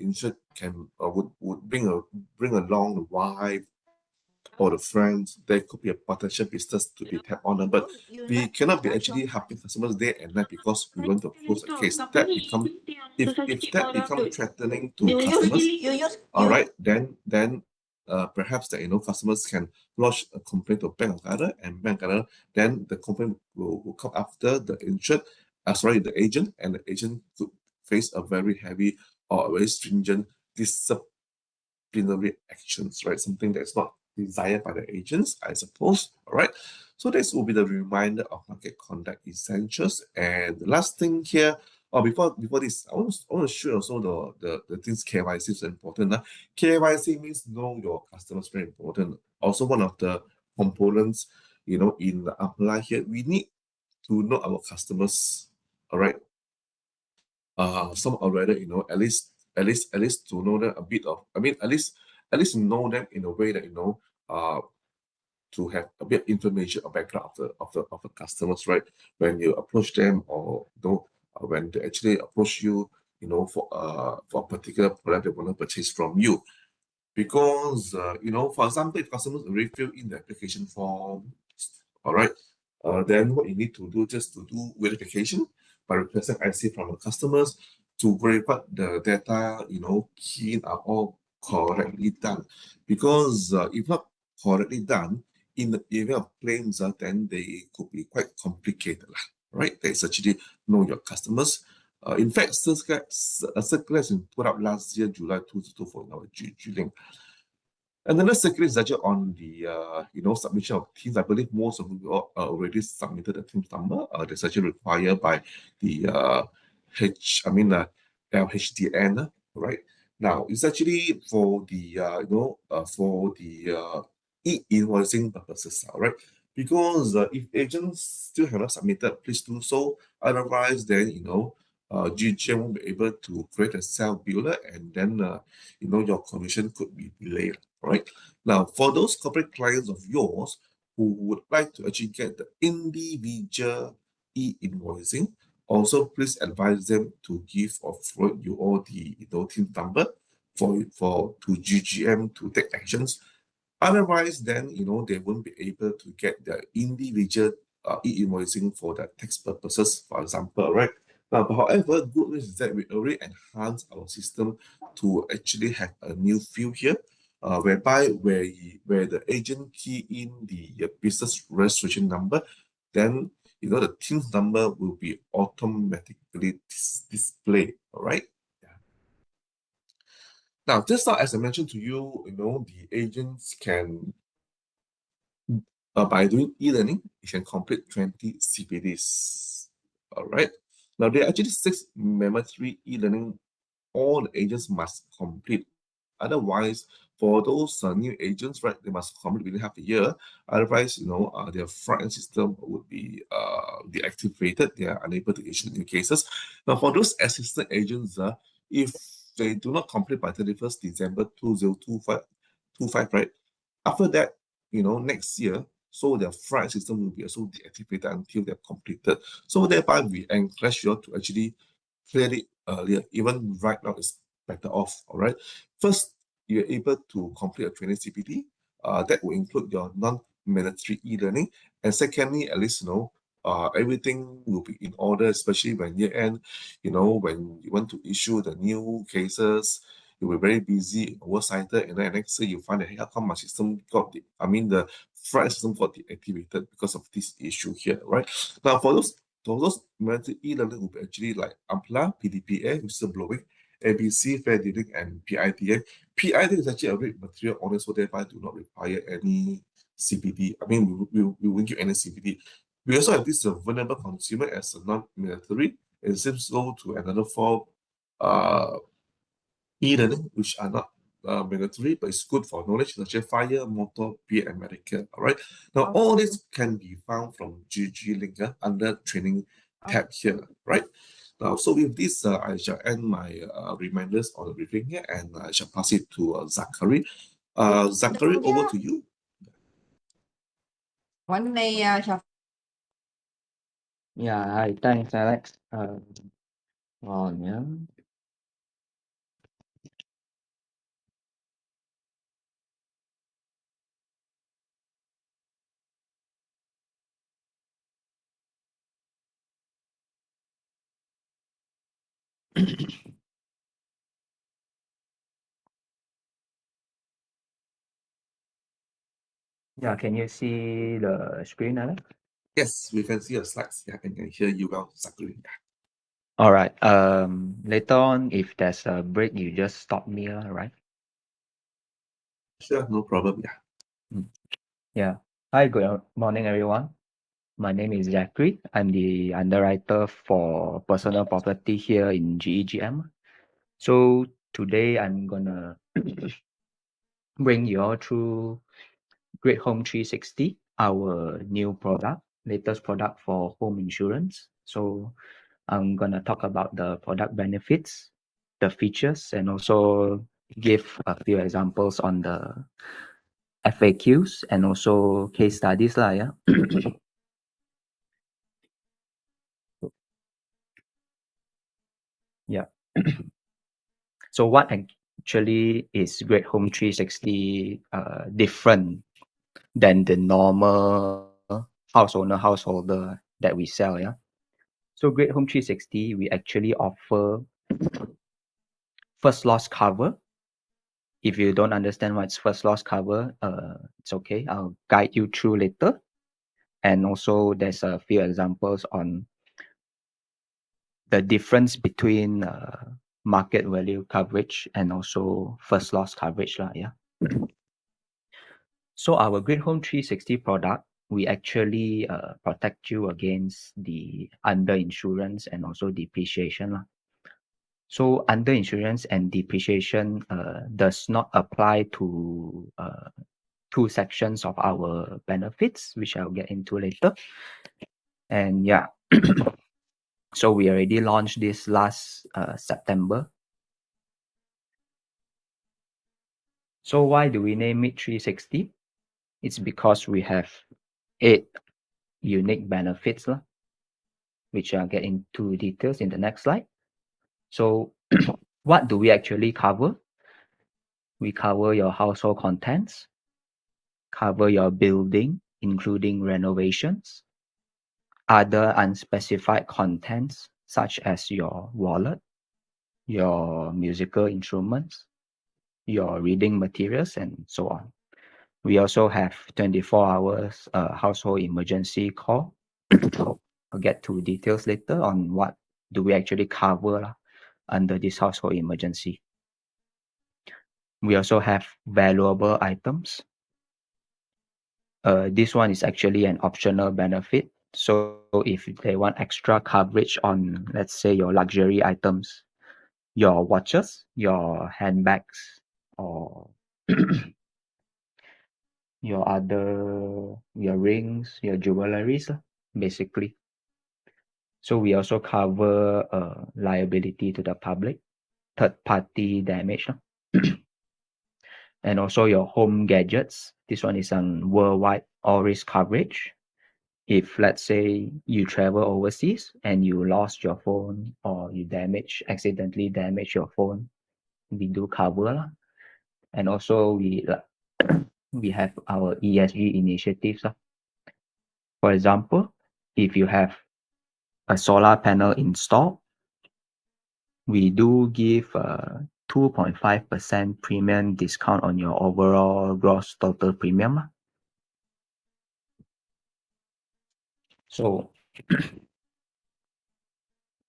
insured can would bring along the wife or the friends. There could be a potential business to be tapped on, but we cannot be actually helping customers day and night because we want to close a case. That become if that become threatening to customers, all right, then perhaps that customers can lodge a complaint to Bank of Ghana, and Bank of Ghana, then the complaint will come after the insured, the agent, and the agent could face a very heavy or a very stringent disciplinary actions, right? Something that's not desired by the agents, I suppose. All right. So this will be the reminder of market conduct essentials. And the last thing here, or before this, I want to show also the things KYC is important. KYC means know your customers, very important. Also, one of the components, in the apply here, we need to know our customers. All right. Some already, at least to know them a bit of, at least know them in a way that to have a bit of information or background of the customers, right? When you approach them, or when they actually approach you, for a particular product they want to purchase from you. Because for example, if customers already fill in the application form, all right, then what you need to do just to do verification by requesting IC from the customers to verify the data, key are all correctly done. Because if not correctly done, in the area of claims, then they could be quite complicated, right? That's actually know your customers. In fact, a circular has been put up last year, July 2024, in our GG link. Another circular is actually on the submission of teams. I believe most of you already submitted the team's number. That's actually required by the LHDN, right? Now it's actually for the e-invoicing purposes, all right? Because if agents still have not submitted, please do so. Otherwise, then GGM won't be able to create a self-biller, and then your commission could be delayed. Right now, for those corporate clients of yours who would like to actually get the individual e-invoicing, also please advise them to give or forward you all the team number to GGM to take actions. Otherwise, then they won't be able to get the individual e-invoicing for the tax purposes, for example, right? But however, good news is that we already enhanced our system to actually have a new field here, whereby where the agent key in the business registration number, then the team's number will be automatically displayed. All right. Now, just now, as I mentioned to you, the agents can, by doing e-learning, you can complete 20 CPDs. All right. Now, there are actually 6 mandatory e-learning all the agents must complete. Otherwise, for those new agents, right, they must complete within half a year. Otherwise, their front-end system would be deactivated. They are unable to issue new cases. Now, for those assistant agents, if they do not complete by 31st December 2025, right, after that, next year, so their front system will be also deactivated until they're completed. So thereby, we encourage you to actually clear it earlier. Even right now, it's better off. All right. First, you're able to complete a training CPD. That will include your non-mandatory e-learning. And secondly, at least everything will be in order, especially when year end. When you want to issue the new cases, you'll be very busy, oversighted, and then next year you find that, hey, how come my system the front system got deactivated because of this issue here, right? Now, for those mandatory e-learning will be actually like AMPLA, PDPA, whistleblowing, ABC, fair dealing, and PIDA. PIDA is actually a very material order, so thereby do not require any CPD. We won't give any CPD. We also have this vulnerable consumer as a non-mandatory. It seems go to another 4 e-learning, which are not mandatory, but it's good for knowledge, such as fire, motor, beer, and medical. All right. Now, all this can be found from GG link under training tab here, right? Now, so with this, I shall end my reminders on the briefing here, and I shall pass it to Zachary. Zachary, over to you. Yeah, hi, thanks, Alex. Yeah, can you see the screen, Alex? Yes, we can see your slides. Yeah, and can hear you well, Zachary. Yeah. All right. Later on, if there's a break, you just stop me, right? Sure, no problem. Yeah. Yeah. Hi, good morning, everyone. My name is Zachary. I'm the underwriter for personal property here in GEGM. So today I'm gonna bring you all through Great Home 360, our new product, latest product for home insurance. So I'm gonna talk about the product benefits, the features, and also give a few examples on the FAQs and also case studies lah, yeah. Yeah. So what actually is Great Home 360 different than the normal house owner householder that we sell, yeah? So Great Home 360, we actually offer first loss cover. If you don't understand what's first loss cover, it's okay. I'll guide you through later. And also there's a few examples on the difference between market value coverage and also first loss coverage lah, yeah. So our Great Home 360 product, we actually protect you against the underinsurance and also depreciation lah. So underinsurance and depreciation does not apply to two sections of our benefits, which I'll get into later. And yeah, so we already launched this last September. So why do we name it 360? It's because we have 8 unique benefits, which I'll get into details in the next slide. So what do we actually cover? We cover your household contents, cover your building, including renovations, other unspecified contents, such as your wallet, your musical instruments, your reading materials, and so on. We also have 24 hours household emergency call. I'll get to details later on what do we actually cover under this household emergency. We also have valuable items. This one is actually an optional benefit. So if they want extra coverage on, let's say, your luxury items, your watches, your handbags, or your rings, your jewelries, basically. So we also cover liability to the public, third party damage, and also your home gadgets. This one is on worldwide all risk coverage. If let's say you travel overseas and you lost your phone or you accidentally damage your phone, we do cover. And also we have our ESG initiatives. For example, if you have a solar panel installed, we do give a 2.5% premium discount on your overall gross total premium. So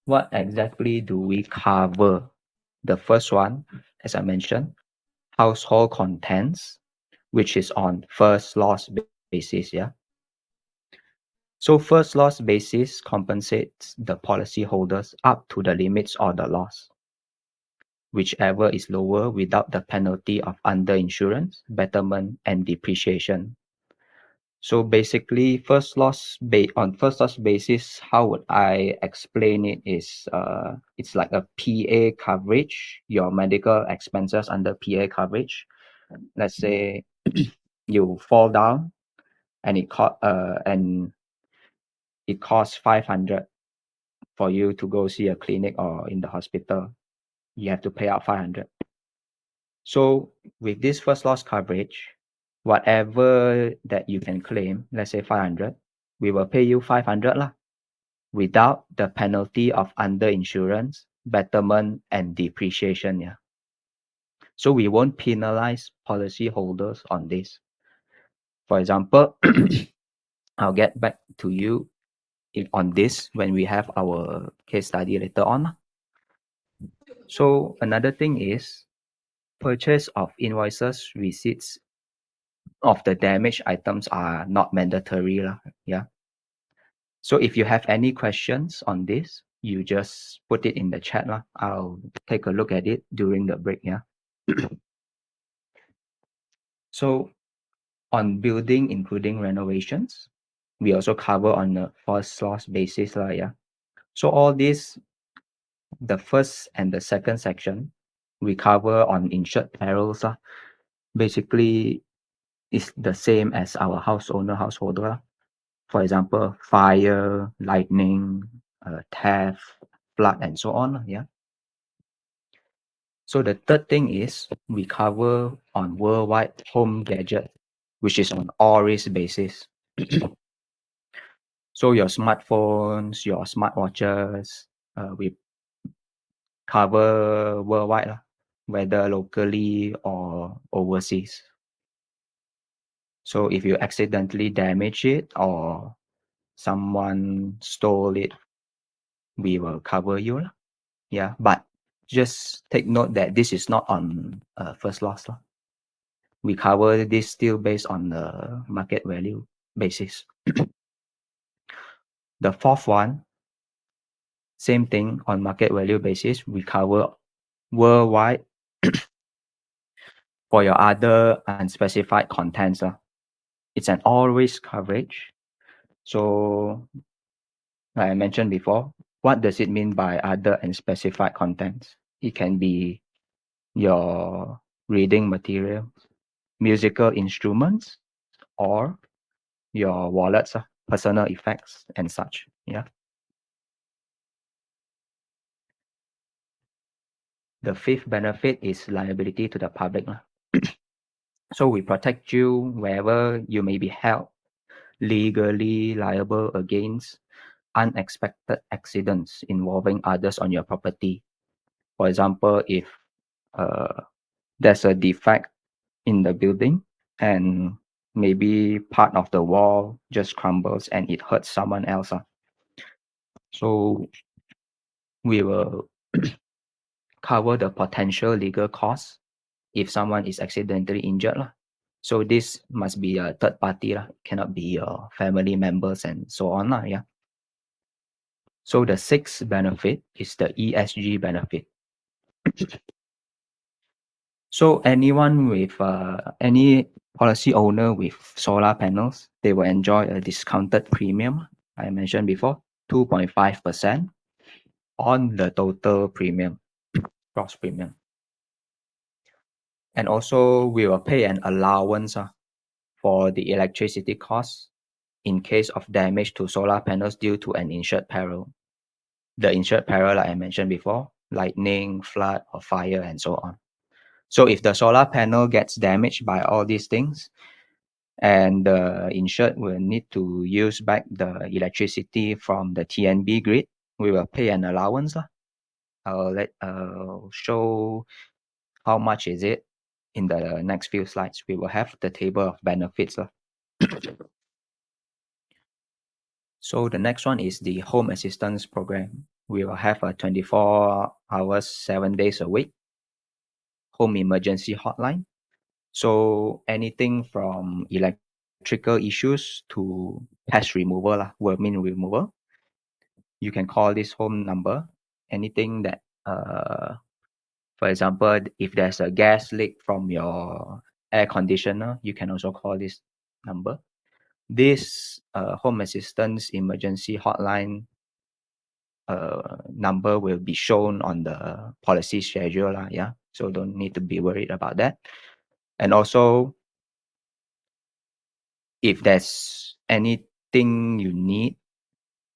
what exactly do we cover? The first one, as I mentioned, household contents, which is on first loss basis, yeah. So first loss basis compensates the policyholders up to the limits of the loss, whichever is lower without the penalty of underinsurance, betterment, and depreciation. So basically, on first loss basis, how would I explain it is it's like a PA coverage, your medical expenses under PA coverage. Let's say you fall down and it costs 500 for you to go see a clinic or in the hospital. You have to pay out 500. So with this first loss coverage, whatever that you can claim, let's say 500, we will pay you 500 lah, without the penalty of underinsurance, betterment and depreciation. Yeah. So we won't penalize policyholders on this. For example, I'll get back to you on this when we have our case study later on. So another thing is purchase of invoices, receipts of the damaged items are not mandatory. Yeah. So if you have any questions on this, you just put it in the chat. I'll take a look at it during the break. Yeah. So on building, including renovations, we also cover on a first loss basis. Yeah. So all this, the first and the second section, we cover on insured perils. Basically, it's the same as our house owner, householder. For example, fire, lightning, theft, flood, and so on. Yeah. So the third thing is we cover on worldwide home gadget, which is on all risk basis. So your smartphones, your smartwatches, we cover worldwide, whether locally or overseas. So if you accidentally damage it or someone stole it, we will cover you. Yeah, but just take note that this is not on first loss. We cover this still based on the market value basis. The fourth one, same thing on market value basis. We cover worldwide for your other unspecified contents. It's an all risk coverage. So, like I mentioned before, what does it mean by other unspecified contents? It can be your reading material, musical instruments, or your wallets, personal effects, and such. Yeah. The fifth benefit is liability to the public. So we protect you wherever you may be held legally liable against unexpected accidents involving others on your property. For example, if there's a defect in the building and maybe part of the wall just crumbles and it hurts someone else. So we will cover the potential legal costs if someone is accidentally injured. So this must be a third party, cannot be your family members and so on. Yeah. So the sixth benefit is the ESG benefit. So anyone with any policy owner with solar panels, they will enjoy a discounted premium. I mentioned before, 2.5% on the total premium, gross premium. And also we will pay an allowance for the electricity costs in case of damage to solar panels due to an insured peril. The insured peril, like I mentioned before, lightning, flood, or fire, and so on. So if the solar panel gets damaged by all these things, and the insured will need to use back the electricity from the TNB grid, we will pay an allowance. I'll show how much is it in the next few slides. We will have the table of benefits. So the next one is the home assistance program. We will have a 24 hours, 7 days a week home emergency hotline. So anything from electrical issues to pest removal, vermin removal, you can call this home number. Anything that, for example, if there's a gas leak from your air conditioner, you can also call this number. This home assistance emergency hotline number will be shown on the policy schedule. Yeah, so don't need to be worried about that. And also, if there's anything you need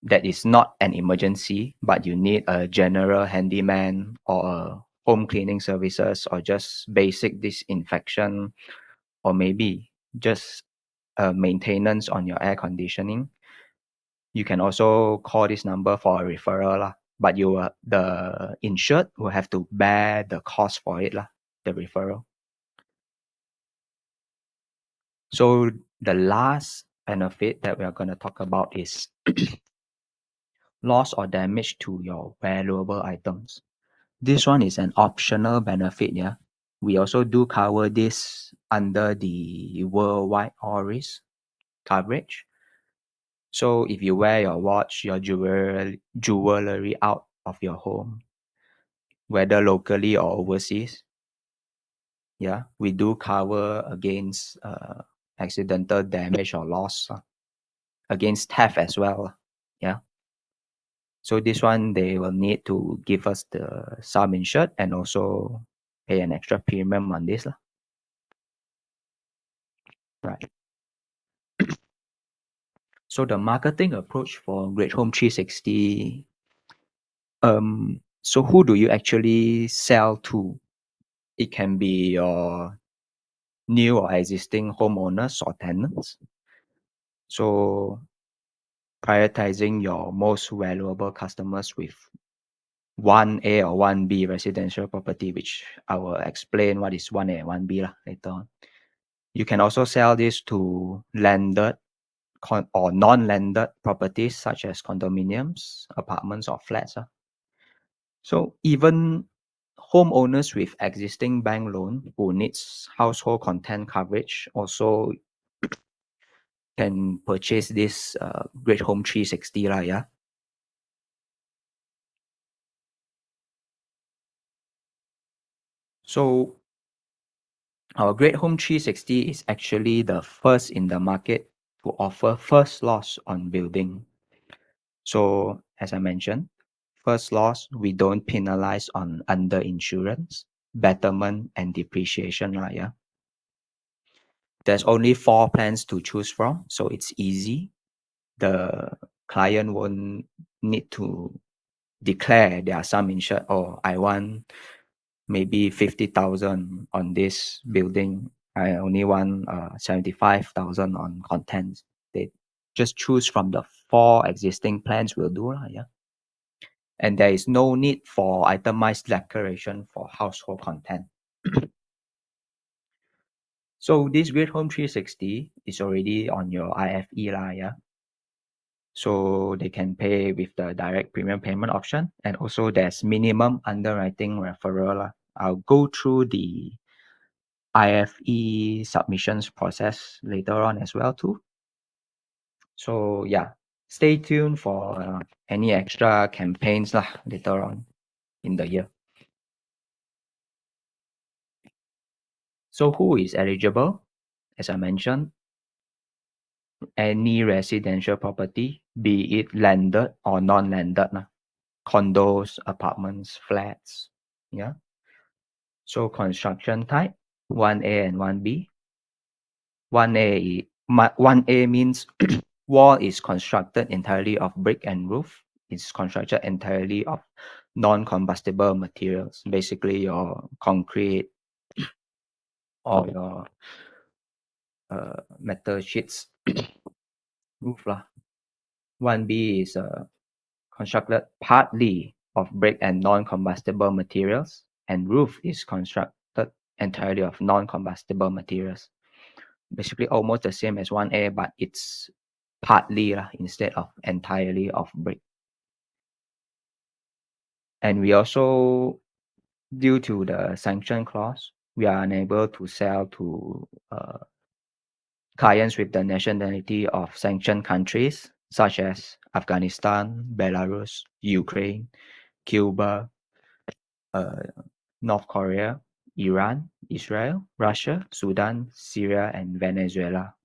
that is not an emergency, but you need a general handyman or a home cleaning services or just basic disinfection, or maybe just maintenance on your air conditioning, you can also call this number for a referral. but the insured will have to bear the cost for it, lah, the referral. So the last benefit that we are going to talk about is loss or damage to your valuable items. This one is an optional benefit, yeah. We also do cover this under the worldwide all risk coverage. So if you wear your watch, your jewelry out of your home, whether locally or overseas, yeah, we do cover against accidental damage or loss, against theft as well, yeah. So this one, they will need to give us the sum insured and also pay an extra premium on this, right? So the marketing approach for Great Home 360, so who do you actually sell to? It can be your new or existing homeowners or tenants. So prioritizing your most valuable customers with 1A or 1B residential property, which I will explain what is 1A and 1B later on. You can also sell this to landed or non-landed properties such as condominiums, apartments, or flats. So even homeowners with existing bank loan who needs household content coverage also can purchase this Great Home 360 lah, yeah. So our Great Home 360 is actually the first in the market to offer first loss on building. So as I mentioned, first loss, we don't penalize on under insurance, betterment, and depreciation, right? Yeah. There's only 4 plans to choose from, so it's easy. The client won't need to declare their sum insured, or I want maybe 50,000 on this building. I only want 75,000 on contents. They just choose from the 4 existing plans will do, yeah. And there is no need for itemized declaration for household content. So this Great Home 360 is already on your IFE lah, yeah. So they can pay with the direct premium payment option, and also there's minimum underwriting referral lah. I'll go through the IFE submissions process later on as well too. So yeah, stay tuned for any extra campaigns lah later on in the year. So who is eligible? As I mentioned, any residential property, be it landed or non-landed, condos, apartments, flats, yeah. So construction type, 1A and 1B. 1A means wall is constructed entirely of brick and roof. It's constructed entirely of non-combustible materials, basically your concrete or your metal sheets roof lah. 1B is constructed partly of brick and non-combustible materials, and roof is constructed entirely of non-combustible materials. Basically almost the same as 1A, but it's partly instead of entirely of brick. And we also, due to the sanction clause, we are unable to sell to clients with the nationality of sanctioned countries such as Afghanistan, Belarus, Ukraine, Cuba, North Korea, Iran, Israel, Russia, Sudan, Syria, and Venezuela.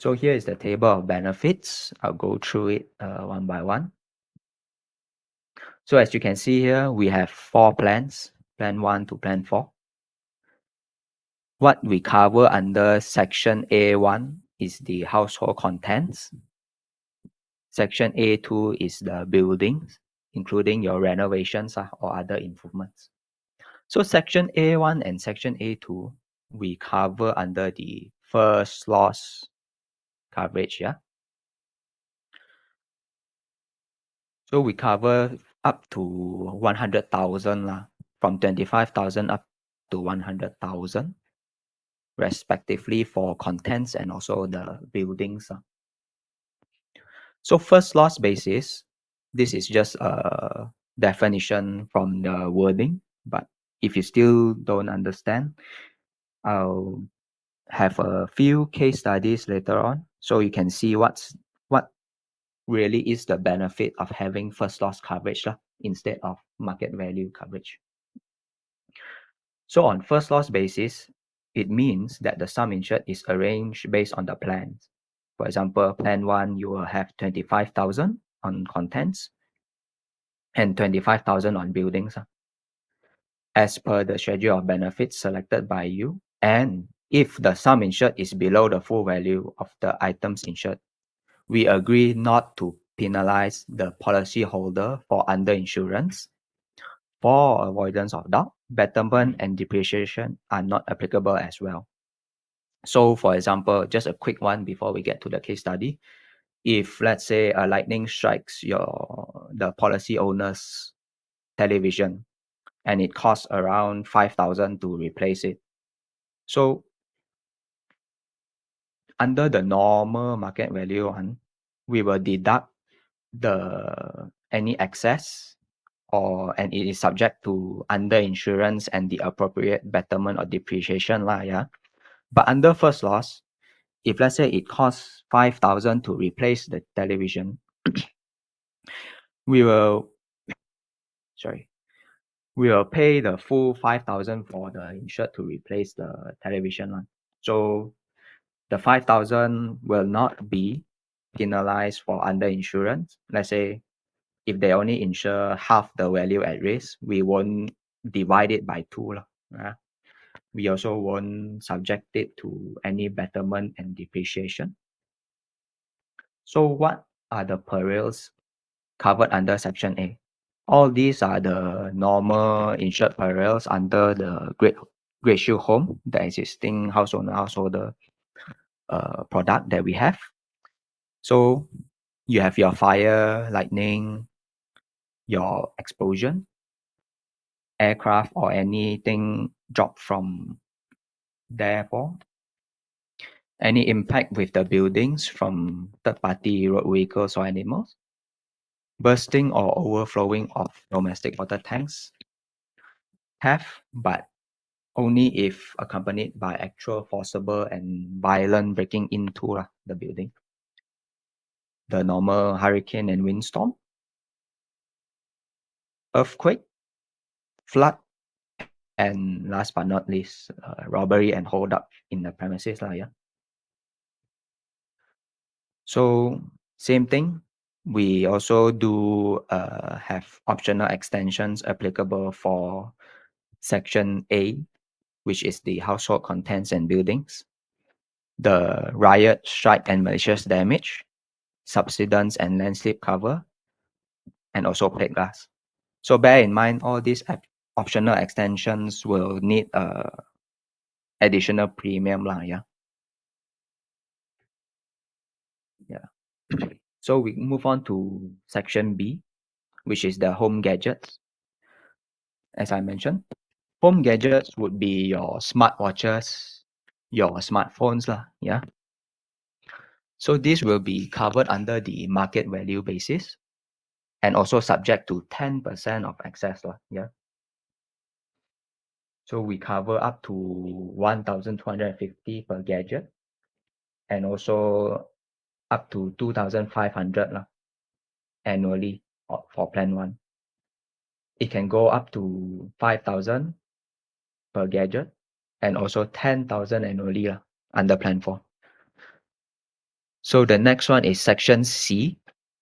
So here is the table of benefits. I'll go through it one by one. So as you can see here, we have 4 plans, plan 1 to plan 4. What we cover under section A1 is the household contents. Section A2 is the buildings, including your renovations or other improvements. So section A1 and section A2, we cover under the first loss coverage, yeah. So we cover up to 100,000 lah, from 25,000 up to 100,000, respectively for contents and also the buildings. So first loss basis, this is just a definition from the wording, but if you still don't understand, I'll have a few case studies later on, so you can see what really is the benefit of having first loss coverage instead of market value coverage. So on first loss basis, it means that the sum insured is arranged based on the plans. For example, plan 1, you will have 25,000 on contents and 25,000 on buildings, as per the schedule of benefits selected by you. And if the sum insured is below the full value of the items insured, we agree not to penalize the policyholder for underinsurance. For avoidance of doubt, betterment and depreciation are not applicable as well. So for example, just a quick one before we get to the case study. If let's say a lightning strikes the policy owner's television and it costs around 5,000 to replace it. So under the normal market value one, we will deduct any excess and it is subject to underinsurance and the appropriate betterment or depreciation yeah. But under first loss, if let's say it costs 5,000 to replace the television, we will pay the full 5,000 for the insured to replace the television. So the 5,000 will not be penalized for underinsurance. Let's say if they only insure half the value at risk, we won't divide it by 2. We also won't subject it to any betterment and depreciation. So what are the perils covered under Section A? All these are the normal insured perils under the Great Shield Home, the existing householder product that we have. So you have your fire, lightning, your explosion, aircraft or anything dropped from therefore, any impact with the buildings from third-party road vehicles or animals, bursting or overflowing of domestic water tanks, theft, but only if accompanied by actual forcible and violent breaking into the building. The normal hurricane and windstorm, earthquake, flood, and last but not least, robbery and hold up in the premises. So same thing, we also do have optional extensions applicable for Section A, which is the household contents and buildings, the riot, strike, and malicious damage, subsidence and landslip cover, and also plate glass. So bear in mind, all these optional extensions will need additional premium yeah. So we move on to Section B, which is the home gadgets. As I mentioned, home gadgets would be your smartwatches, your smartphones yeah. So this will be covered under the market value basis and also subject to 10% of excess yeah. So we cover up to 1,250 per gadget and also up to 2,500 annually for plan 1. It can go up to 5,000 per gadget and also 10,000 annually under plan 4. So the next one is Section C,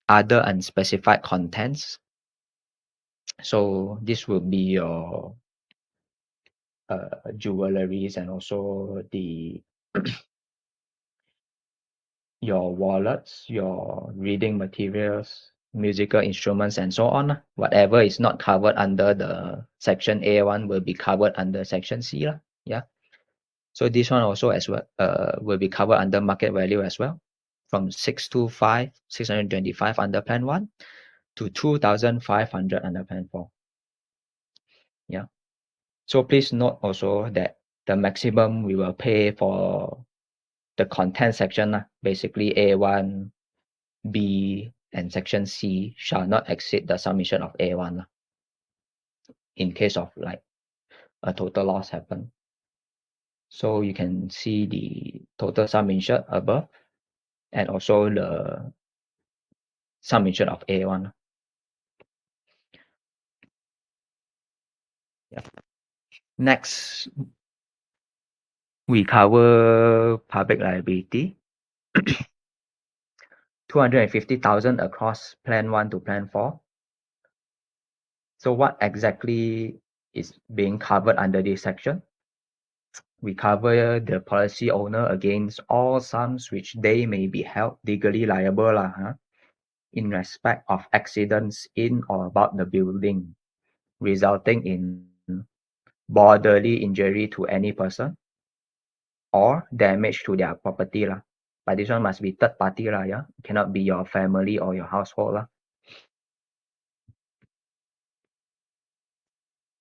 other unspecified contents. So this will be your jewelries and also your wallets, your reading materials, musical instruments, and so on. Whatever is not covered under the Section A one will be covered under Section C yeah. So this one also as well will be covered under market value as well, from 625 under plan 1 to 2,500 under Plan 4. Yeah. So please note also that the maximum we will pay for the content section, basically A1, B, and section C, shall not exceed the submission of A1 in case of like a total loss happen. So you can see the total sum insured above and also the sum insured of A1. Yeah. Next, we cover public liability. 250,000 across Plan 1 to Plan 4. So what exactly is being covered under this section? We cover the policy owner against all sums which they may be held legally liable in respect of accidents in or about the building, resulting in bodily injury to any person or damage to their property. But this one must be third party. Yeah? It cannot be your family or your household.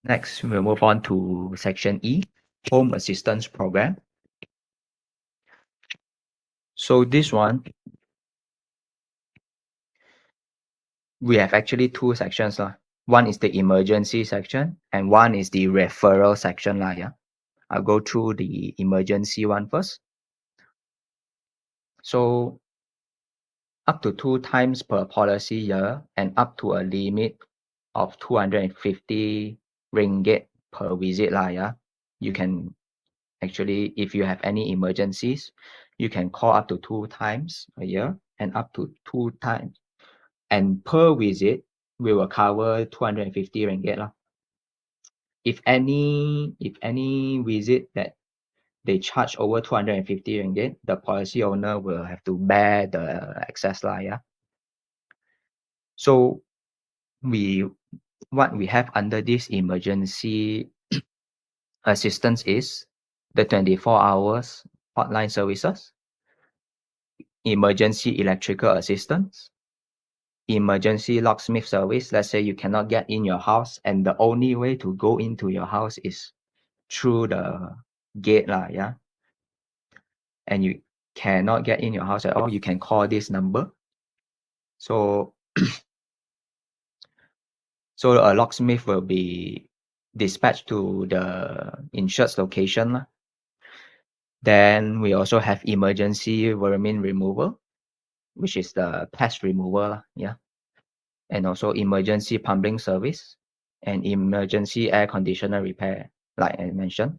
Next, we'll move on to Section E, Home Assistance Program. So this one, we have actually two sections. One is the emergency section and one is the referral section. Yeah? I'll go through the emergency one first. So up to 2 times per policy year and up to a limit of 250 ringgit per visit. Yeah? You can actually, if you have any emergencies, you can call up to 2 times a year and up to 2 times. And per visit, we will cover 250 ringgit. If any visit that they charge over 250 ringgit, the policy owner will have to bear the excess. Yeah? So what we have under this emergency assistance is the 24 hours hotline services, emergency electrical assistance, emergency locksmith service. Let's say you cannot get in your house and the only way to go into your house is through the gate. Yeah? And you cannot get in your house at all, you can call this number. So a locksmith will be dispatched to the insured's location. Then we also have emergency vermin removal, which is the pest removal. Yeah. And also emergency plumbing service and emergency air conditioner repair, like I mentioned.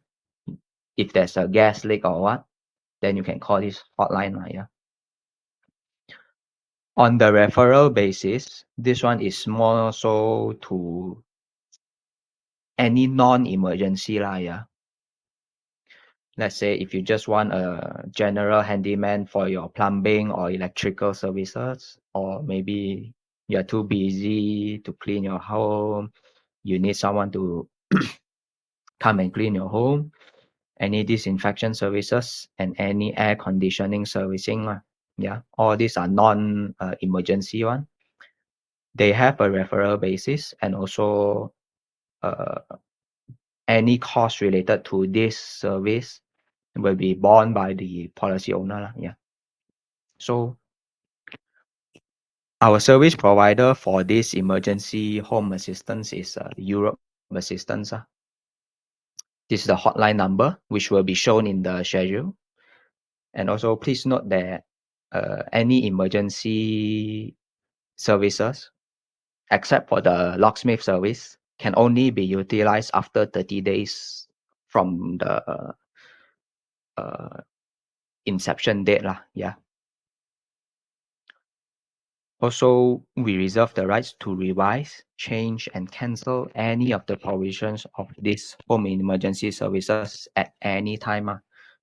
If there's a gas leak or what, then you can call this hotline. Yeah. On the referral basis, this one is more so to any non-emergency. Yeah. Let's say if you just want a general handyman for your plumbing or electrical services, or maybe you're too busy to clean your home, you need someone to come and clean your home, any disinfection services, and any air conditioning servicing. Yeah, all these are non-emergency one. They have a referral basis, and also any cost related to this service will be borne by the policy owner. Yeah. So our service provider for this emergency home assistance is Europe Assistance. This is the hotline number, which will be shown in the schedule. And also please note that any emergency services, except for the locksmith service, can only be utilized after 30 days from the inception date. Yeah. Also, we reserve the rights to revise, change, and cancel any of the provisions of these home emergency services at any time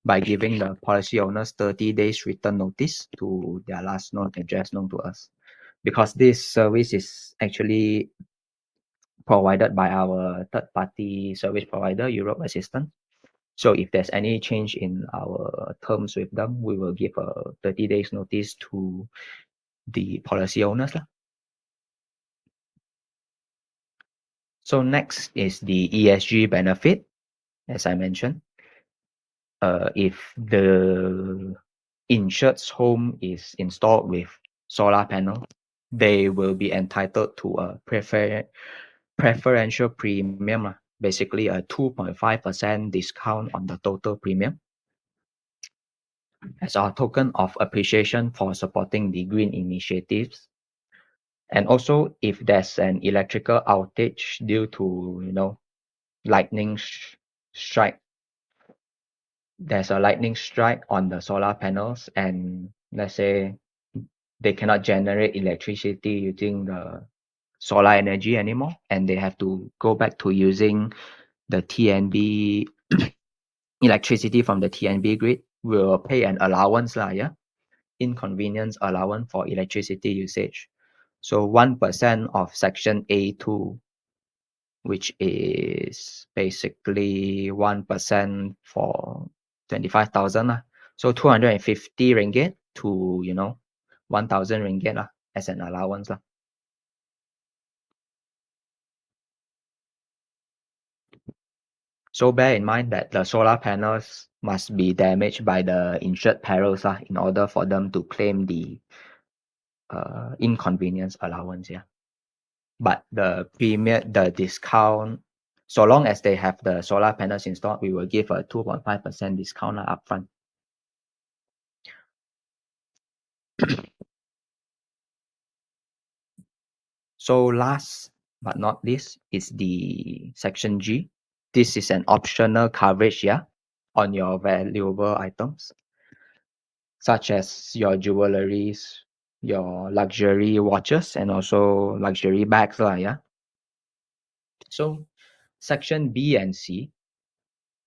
by giving the policy owners 30 days written notice to their last known address known to us. Because this service is actually provided by our third-party service provider, Europe Assistance. So if there's any change in our terms with them, we will give a 30 days notice to the policy owners. So next is the ESG benefit, as I mentioned. If the insured's home is installed with solar panel, they will be entitled to a preferential premium, basically a 2.5% discount on the total premium, as a token of appreciation for supporting the green initiatives. And also, if there's an electrical outage due to, lightning strike, there's a lightning strike on the solar panels, and let's say they cannot generate electricity using the solar energy anymore, and they have to go back to using the TNB electricity from the TNB grid, will pay an allowance, inconvenience allowance for electricity usage. So 1% of Section A2, which is basically 1% for 25,000. So 250 ringgit to, 1,000 ringgit as an allowance. So bear in mind that the solar panels must be damaged by the insured perils in order for them to claim the inconvenience allowance. But the premium, the discount, so long as they have the solar panels installed, we will give a 2.5% discount upfront. So last but not least is the Section G. This is an optional coverage on your valuable items, such as your jewelries, your luxury watches, and also luxury bags. So Section B and C,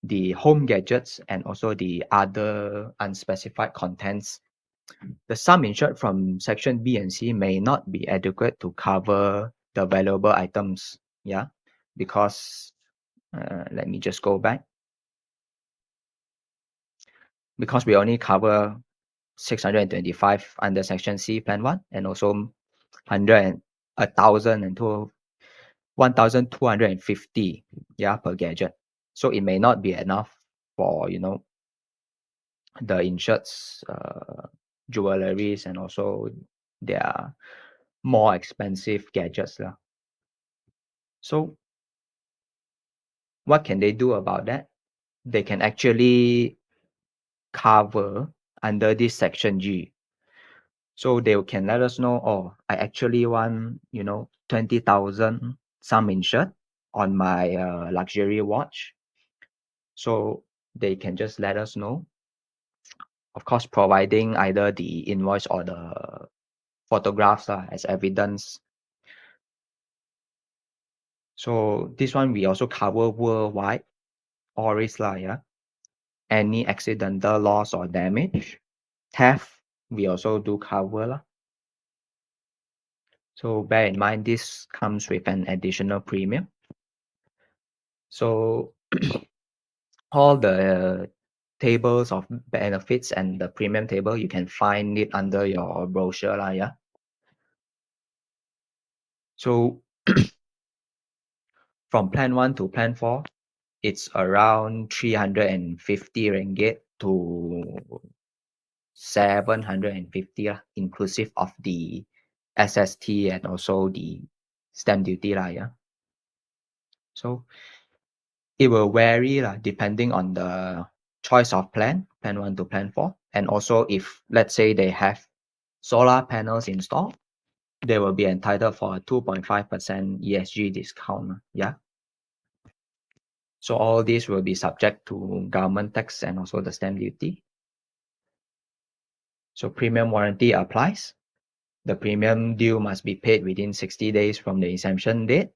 the home gadgets and also the other unspecified contents, the sum insured from Section B and C may not be adequate to cover the valuable items, because let me just go back. Because we only cover 625 under Section C Plan 1 and also 1,250 per gadget. So it may not be enough for the insured's jewelries and also their more expensive gadgets. So what can they do about that? They can actually cover under this Section G. So they can let us know, oh, I actually want, 20,000 sum insured on my luxury watch. So they can just let us know, of course, providing either the invoice or the photographs as evidence. So this one we also cover worldwide, all risk, any accidental loss or damage, theft, we also do cover. So bear in mind, this comes with an additional premium. So all the tables of benefits and the premium table, you can find it under your brochure. So from plan 1 to plan 4, it's around 350 ringgit to 750 inclusive of the SST and also the stamp duty. So it will vary depending on the choice of plan 1 to plan 4. And also if, let's say, they have solar panels installed, they will be entitled for a 2.5% ESG discount. So all these will be subject to government tax and also the stamp duty. So premium warranty applies. The premium due must be paid within 60 days from the inception date.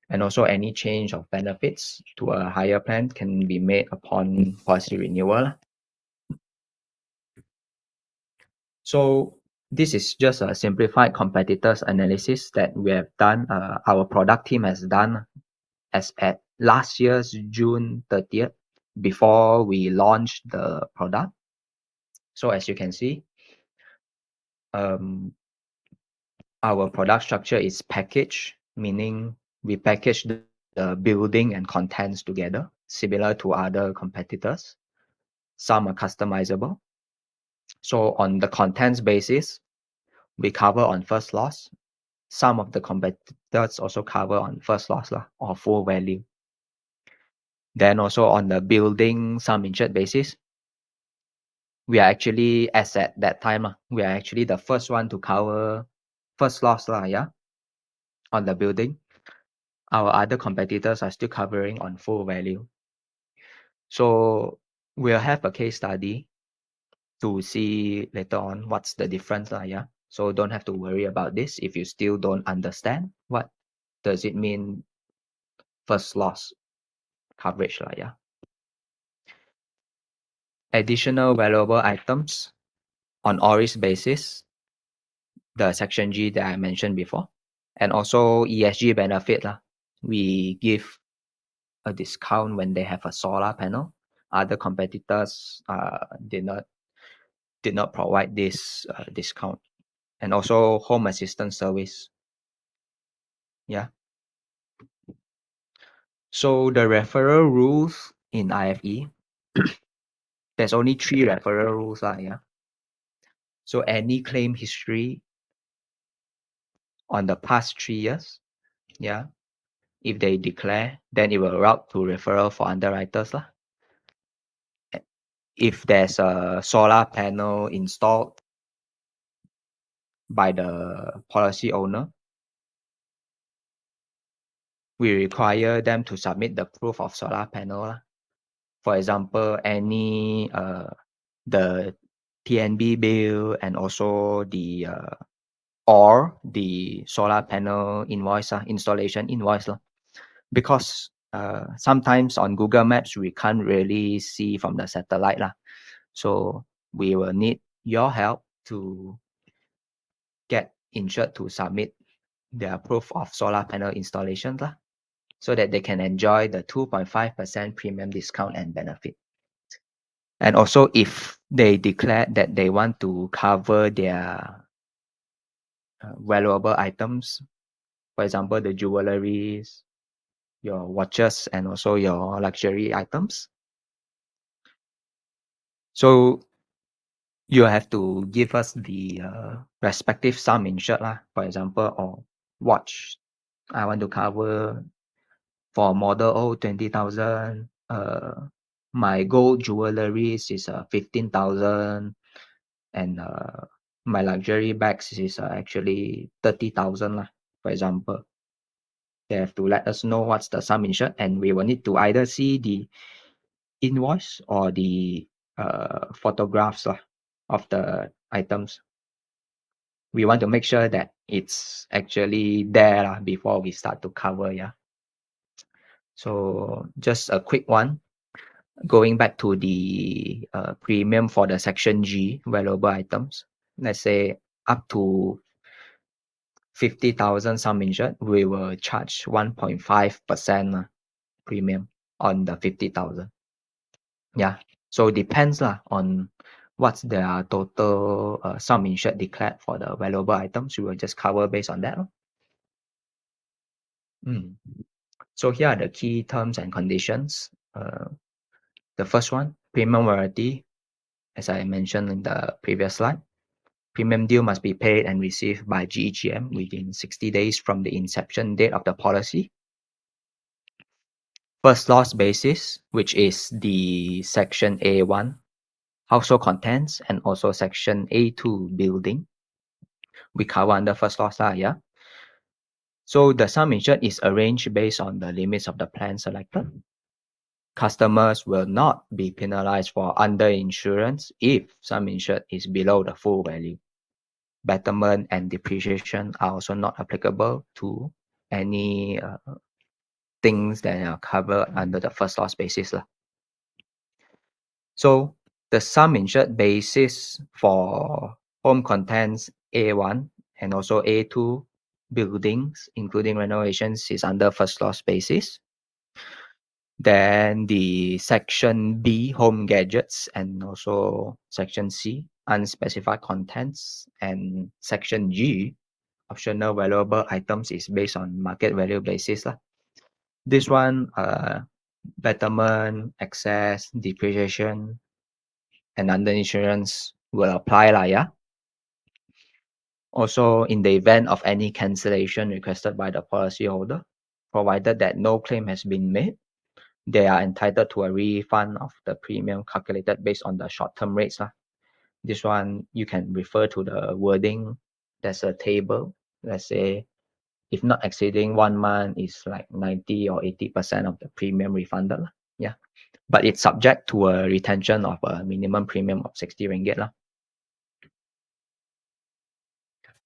And also any change of benefits to a higher plan can be made upon policy renewal. So this is just a simplified competitors analysis that we have done. Our product team has done as at last year's June 30th, before we launched the product. So as you can see, our product structure is package, meaning we package the building and contents together, similar to other competitors. Some are customizable. So on the contents basis, we cover on first loss. Some of the competitors also cover on first loss or full value. Then also on the building sum insured basis, we are actually, as at that time, we are actually the first one to cover first loss, yeah, on the building. Our other competitors are still covering on full value. So we'll have a case study to see later on what's the difference, yeah. So don't have to worry about this if you still don't understand what does it mean first loss coverage, yeah. Additional valuable items on ORIS basis, the section G that I mentioned before, and also ESG benefit. We give a discount when they have a solar panel. Other competitors did not provide this discount. And also home assistance service. Yeah. So the referral rules in IFE, there's only 3 referral rules. Yeah. So any claim history on the past 3 years, yeah, if they declare, then it will route to referral for underwriters. If there's a solar panel installed by the policy owner, we require them to submit the proof of solar panel. For example, any the TNB bill and also the or the solar panel invoice, installation invoice. Because sometimes on Google Maps, we can't really see from the satellite. So we will need your help to get insured to submit their proof of solar panel installation, so that they can enjoy the 2.5% premium discount and benefit. And also, if they declare that they want to cover their valuable items, for example, the jewelries, your watches, and also your luxury items. So you have to give us the respective sum insured. For example, or watch, I want to cover for model 20,000. My gold jewelries is 15,000, and my luxury bags is actually 30,000, for example. They have to let us know what's the sum insured, and we will need to either see the invoice or the photographs of the items. We want to make sure that it's actually there before we start to cover. Yeah. So just a quick one. Going back to the premium for the section G valuable items, let's say up to 50,000 sum insured, we will charge 1.5% premium on the 50,000. Yeah. So depends on what's their total sum insured declared for the valuable items. We will just cover based on that. So here are the key terms and conditions. The first one, premium warranty, as I mentioned in the previous slide. Premium due must be paid and received by GEGM within 60 days from the inception date of the policy. First loss basis, which is the section A1, household contents, and also section A2, building. We cover under first loss, yeah. So the sum insured is arranged based on the limits of the plan selected. Customers will not be penalized for underinsurance if sum insured is below the full value. Betterment and depreciation are also not applicable to any things that are covered under the first loss basis. So the sum insured basis for home contents A1 and also A2 buildings, including renovations, is under first loss basis. Then the section B, home gadgets, and also section C, unspecified contents, and section G, optional valuable items is based on market value basis lah. This one, betterment, excess, depreciation, and under insurance will apply lah, yeah. Also, in the event of any cancellation requested by the policyholder, provided that no claim has been made, they are entitled to a refund of the premium calculated based on the short-term rates lah. This one you can refer to the wording. There's a table. Let's say if not exceeding 1 month is like 90 or 80% of the premium refunded lah. Yeah, but it's subject to a retention of a minimum premium of 60 ringgit lah.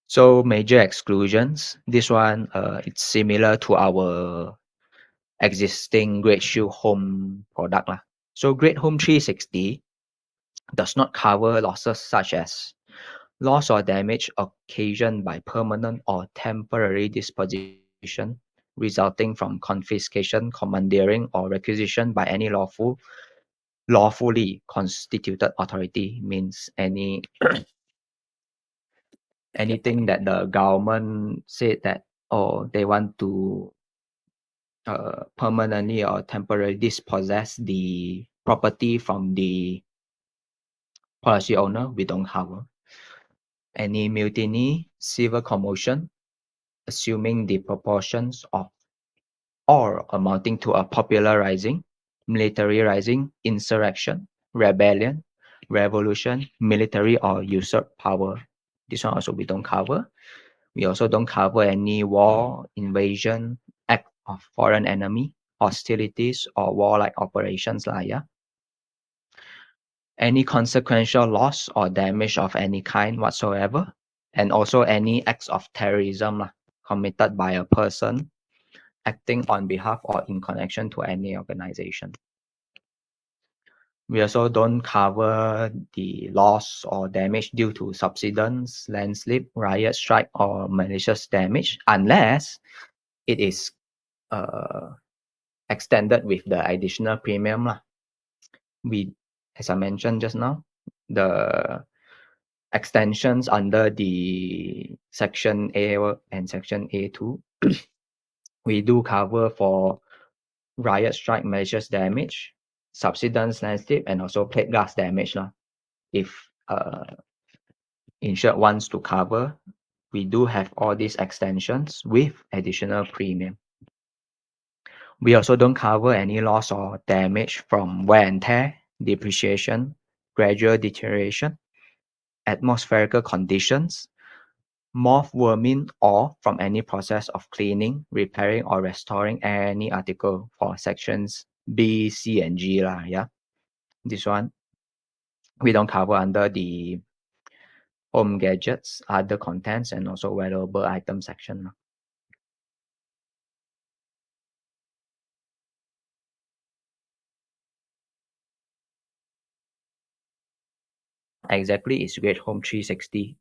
So major exclusions, this one it's similar to our existing Great Shield Home product lah. So Great Home 360 does not cover losses such as loss or damage occasioned by permanent or temporary disposition resulting from confiscation, commandeering, or requisition by any lawfully constituted authority. Means anything that the government said that they want to permanently or temporarily dispossess the property from the policy owner, we don't cover. Any mutiny, civil commotion, assuming the proportions of or amounting to a popular rising, military rising, insurrection, rebellion, revolution, military or usurp power. This one also we don't cover. We also don't cover any war, invasion, act of foreign enemy, hostilities, or warlike operations lah, yeah. Any consequential loss or damage of any kind whatsoever, and also any acts of terrorism lah, committed by a person acting on behalf or in connection to any organization. We also don't cover the loss or damage due to subsidence, landslip, riot, strike, or malicious damage unless it is extended with the additional premium lah. We, as I mentioned just now, the extensions under the section A and section A2, we do cover for riot, strike, malicious damage, subsidence, landslip, and also plate glass damage lah. If insured wants to cover, we do have all these extensions with additional premium. We also don't cover any loss or damage from wear and tear, depreciation, gradual deterioration, atmospherical conditions, moth, vermin, or from any process of cleaning, repairing, or restoring any article for sections B, C, and G lah, yeah. This one we don't cover under the home gadgets, other contents, and also valuable item section. Exactly, is Great Home 360.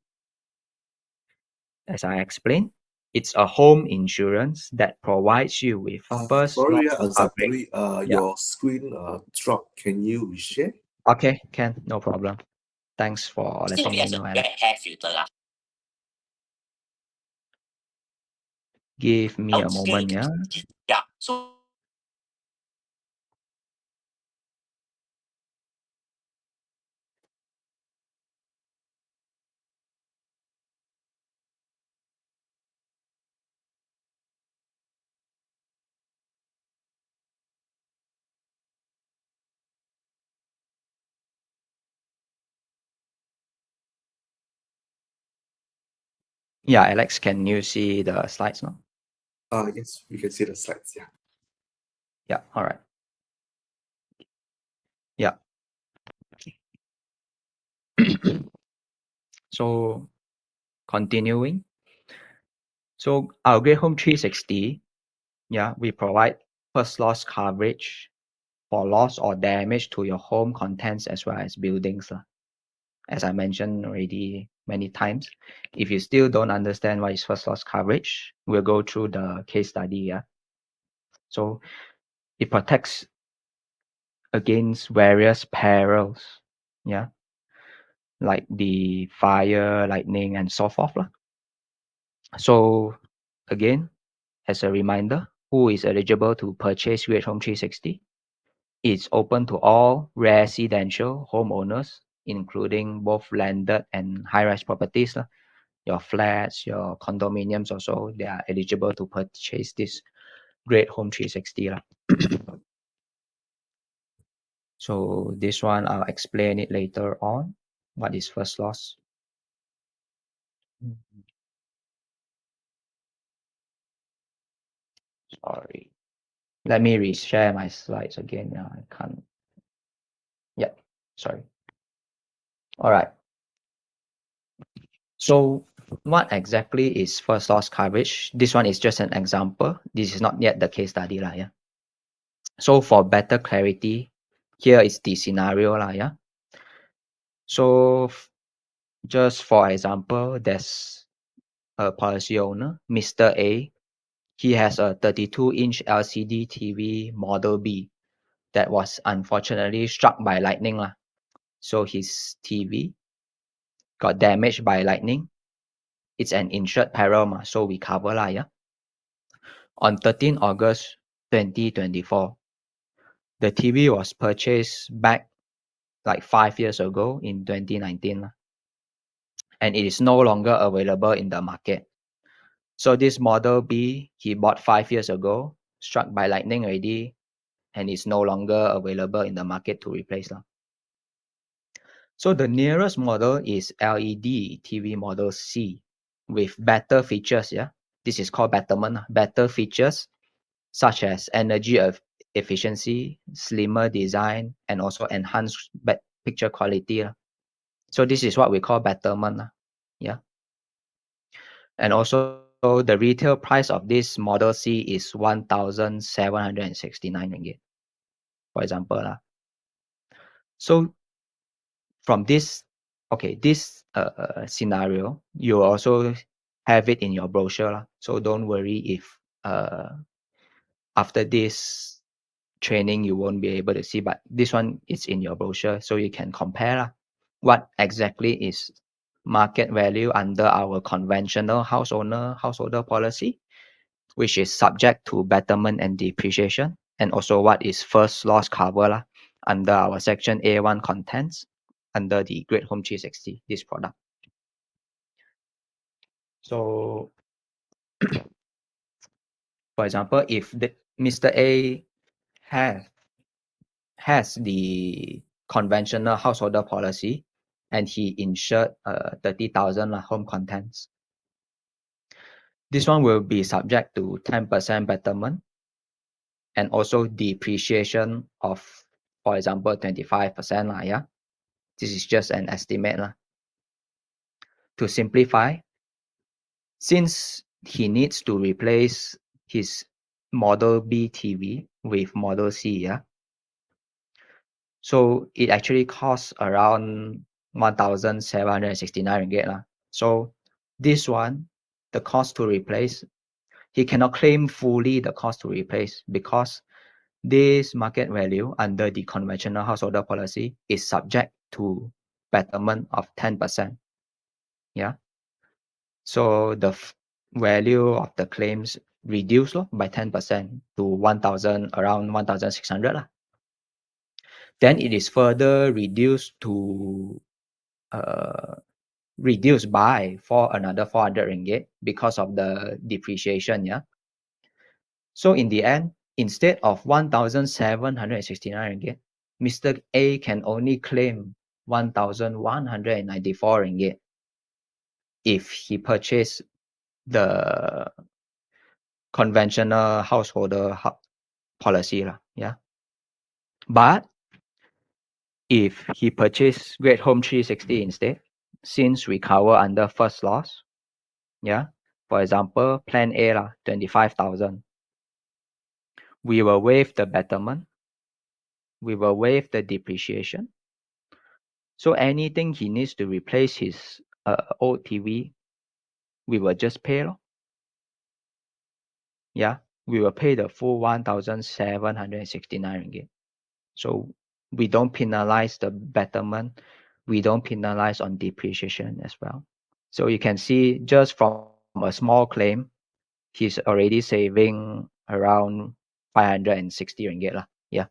As I explained, it's a home insurance that provides you with first Sorry, loss Zakari, Yeah. your screen dropped. Can you reshare? Okay, can, no problem. Thanks for letting me know, Alex. Give me a moment, yeah. Yeah. So Yeah, Alex, can you see the slides now? Yes, we can see the slides. Yeah. Yeah, all right. Yeah. So continuing. So our Great Home 360, yeah, we provide first loss coverage for loss or damage to your home contents as well as buildings. As I mentioned already many times, if you still don't understand what is first loss coverage, we'll go through the case study. Yeah. So it protects against various perils. Yeah. Like the fire, lightning, and so forth. So again, as a reminder, who is eligible to purchase Great Home 360? It's open to all residential homeowners, including both landed and high-rise properties. Your flats, your condominiums also, they are eligible to purchase this Great Home 360. So this one, I'll explain it later on. What is first loss? Sorry. Let me reshare my slides again. Yeah, I can't. Yeah, sorry. All right. So what exactly is first loss coverage? This one is just an example. This is not yet the case study. Yeah. So for better clarity, here is the scenario. Yeah. So just for example, there's a policy owner, Mr. A. He has a 32-inch LCD TV Model B that was unfortunately struck by lightning. So his TV got damaged by lightning. It's an insured peril, so we cover. Yeah. On 13 August 2024, the TV was purchased back like 5 years ago in 2019, and it is no longer available in the market. So this Model B he bought 5 years ago, struck by lightning already, and is no longer available in the market to replace. So the nearest model is LED TV Model C with better features. Yeah, this is called betterment. Better features such as energy efficiency, slimmer design, and also enhanced picture quality. So this is what we call betterment. Yeah. And also the retail price of this Model C is 1,769 ringgit, for example. So from this, okay, this scenario, you also have it in your brochure. So don't worry if after this training you won't be able to see, but this one is in your brochure, so you can compare what exactly is market value under our conventional householder policy, which is subject to betterment and depreciation, and also what is first loss cover under our section A1 contents under the Great Home 360, this product. So for example, if Mr. A has the conventional householder policy and he insured 30,000 home contents, this one will be subject to 10% betterment and also depreciation of, for example, 25%. Yeah, this is just an estimate. To simplify, since he needs to replace his Model B TV with Model C, yeah, so it actually costs around 1,769 ringgit. So this one, the cost to replace, he cannot claim fully the cost to replace because this market value under the conventional householder policy is subject to betterment of 10%. Yeah. So the value of the claims reduced by 10% to 1,000, around 1,600. Then it is further reduced to reduced by for another 400 ringgit because of the depreciation. Yeah. So in the end, instead of 1,769 ringgit, Mr. A can only claim 1,194 ringgit if he purchased the conventional householder policy. Yeah. But if he purchased Great Home 360 instead, since we cover under first loss, yeah, for example, plan A 25,000, we will waive the betterment, we will waive the depreciation. So anything he needs to replace his old TV, we will just pay. Yeah, we will pay the full 1,769 ringgit. So we don't penalize the betterment, we don't penalize on depreciation as well. So you can see just from a small claim, he's already saving around 560 ringgit lah. Yeah.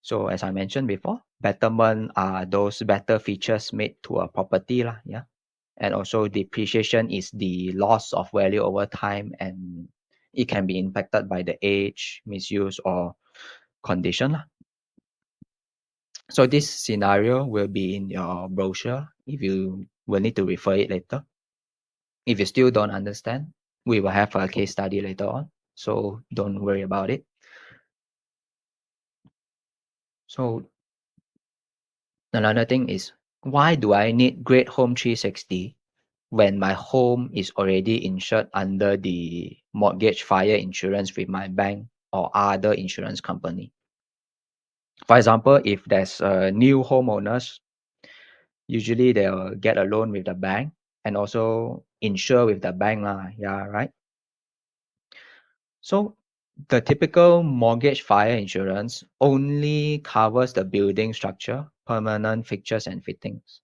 So as I mentioned before, betterment are those better features made to a property lah. Yeah. And also depreciation is the loss of value over time, and it can be impacted by the age, misuse, or condition lah. So this scenario will be in your brochure if you will need to refer it later. If you still don't understand, we will have a case study later on, so don't worry about it. So another thing is, why do I need Great Home 360 when my home is already insured under the mortgage fire insurance with my bank or other insurance company? For example, if there's a new homeowners, usually they'll get a loan with the bank and also insure with the bank lah. Yeah, right? So the typical mortgage fire insurance only covers the building structure, permanent fixtures and fittings.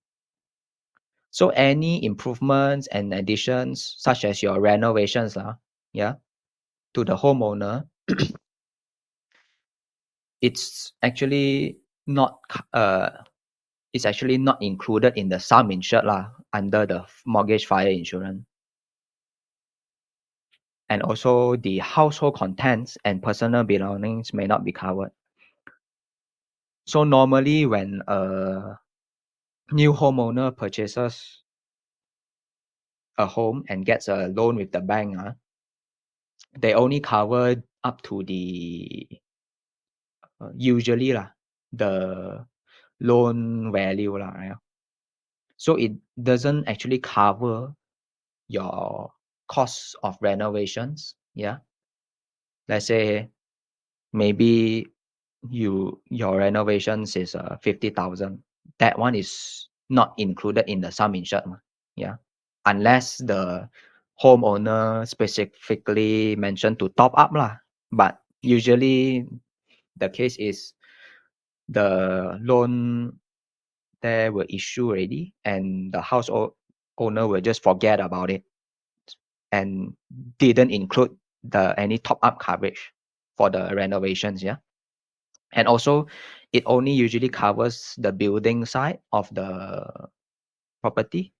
So any improvements and additions, such as your renovations, yeah, to the homeowner, it's actually not it's actually not included in the sum insured under the mortgage fire insurance. And also the household contents and personal belongings may not be covered. So normally when a new homeowner purchases a home and gets a loan with the bank, they only cover up to the usually the loan value right? So it doesn't actually cover your costs of renovations. Yeah, let's say maybe your renovations is 50,000. That one is not included in the sum insured. Yeah, unless the homeowner specifically mentioned to top up lah. But usually the case is the loan there were issued already, and the owner will just forget about it and didn't include any top up coverage for the renovations. Yeah. And also it only usually covers the building side of the property.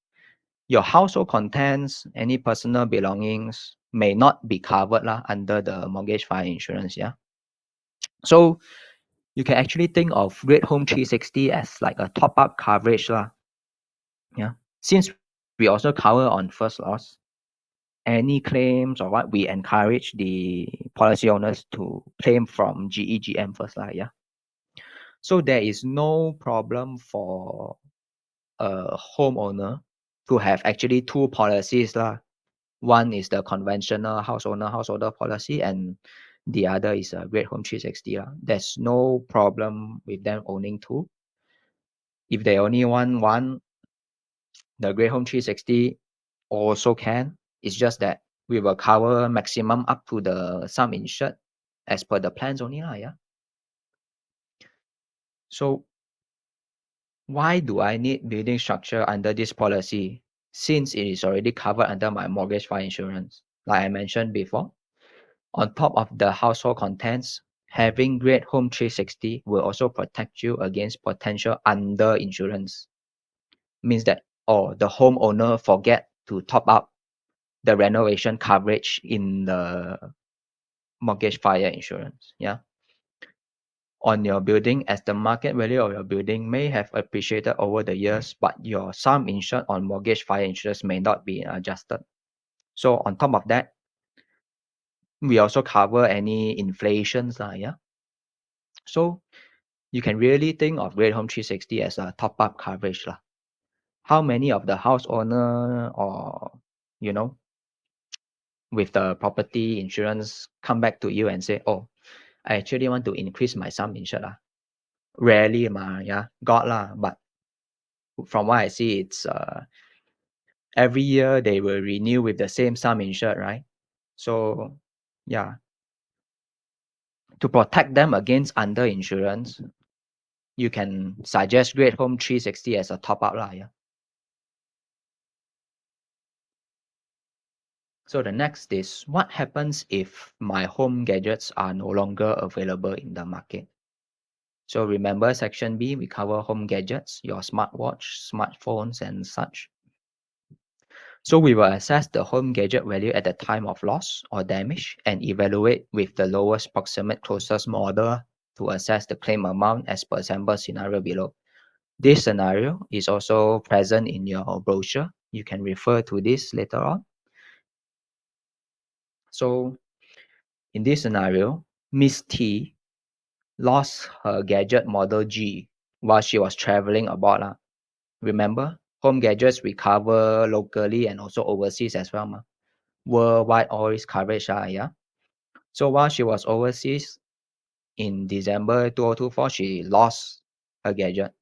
Your household contents, any personal belongings may not be covered under the mortgage fire insurance. Yeah. So you can actually think of Great Home 360 as like a top up coverage. Yeah. Since we also cover on first loss, any claims or what, we encourage the policy owners to claim from GEGM first. Yeah. So there is no problem for a homeowner to have actually two policies. One is the conventional householder policy, and the other is a Great Home 360. There's no problem with them owning two. If they only want one, the Great Home 360 also can. It's just that we will cover maximum up to the sum insured as per the plans only. Yeah. So why do I need building structure under this policy since it is already covered under my mortgage fire insurance? Like I mentioned before, on top of the household contents, having Great Home 360 will also protect you against potential under insurance. Means that the homeowner forget to top up the renovation coverage in the mortgage fire insurance. Yeah. On your building, as the market value of your building may have appreciated over the years, but your sum insured on mortgage fire insurance may not be adjusted. So on top of that, we also cover any inflations. Yeah. So you can really think of Great Home 360 as a top-up coverage. How many of the house owner or, with the property insurance come back to you and say, oh, I actually want to increase my sum insured. Rarely, yeah, got but from what I see, it's every year they will renew with the same sum insured, right? So yeah, to protect them against under insurance, you can suggest Great Home 360 as a top up. Yeah. So the next is what happens if my home gadgets are no longer available in the market. So remember section B, we cover home gadgets, your smartwatch, smartphones and such. So we will assess the home gadget value at the time of loss or damage and evaluate with the lowest proximate closest model to assess the claim amount as per sample scenario below. This scenario is also present in your brochure. You can refer to this later on. So in this scenario, Miss T lost her gadget model G while she was traveling abroad. Remember, home gadgets we cover locally and also overseas as well. Worldwide all risk coverage. Yeah. So while she was overseas in December 2024, she lost her gadget.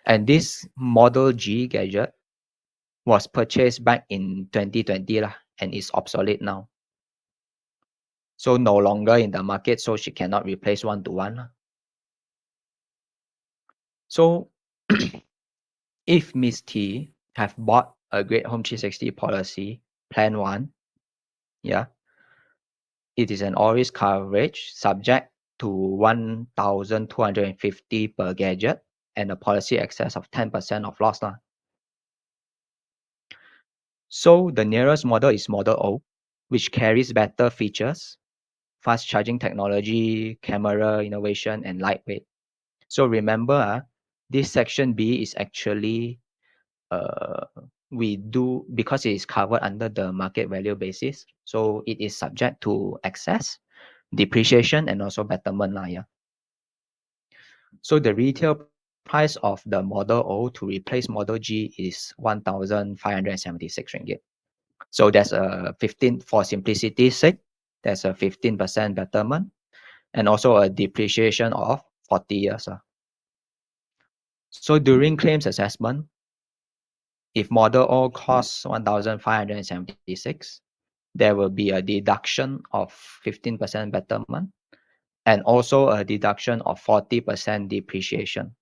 And this Model G gadget was purchased back in 2020 and is obsolete now. So no longer in the market, so she cannot replace one-to-one. So if Miss T have bought a Great Home 360 policy, plan 1, yeah, it is an all-risk coverage subject to 1,250 per gadget and a policy excess of 10% of loss. So the nearest model is Model O, which carries better features, fast charging technology, camera innovation, and lightweight. So remember, this section B is actually we do because it is covered under the market value basis. So it is subject to excess, depreciation, and also betterment. Yeah. So the retail price of the Model O to replace Model G is 1,576 ringgit. So there's a 15 for simplicity's sake. There's a 15% betterment and also a depreciation of 40 years. So during claims assessment, if Model O costs 1,576, there will be a deduction of 15% betterment and also a deduction of 40% depreciation.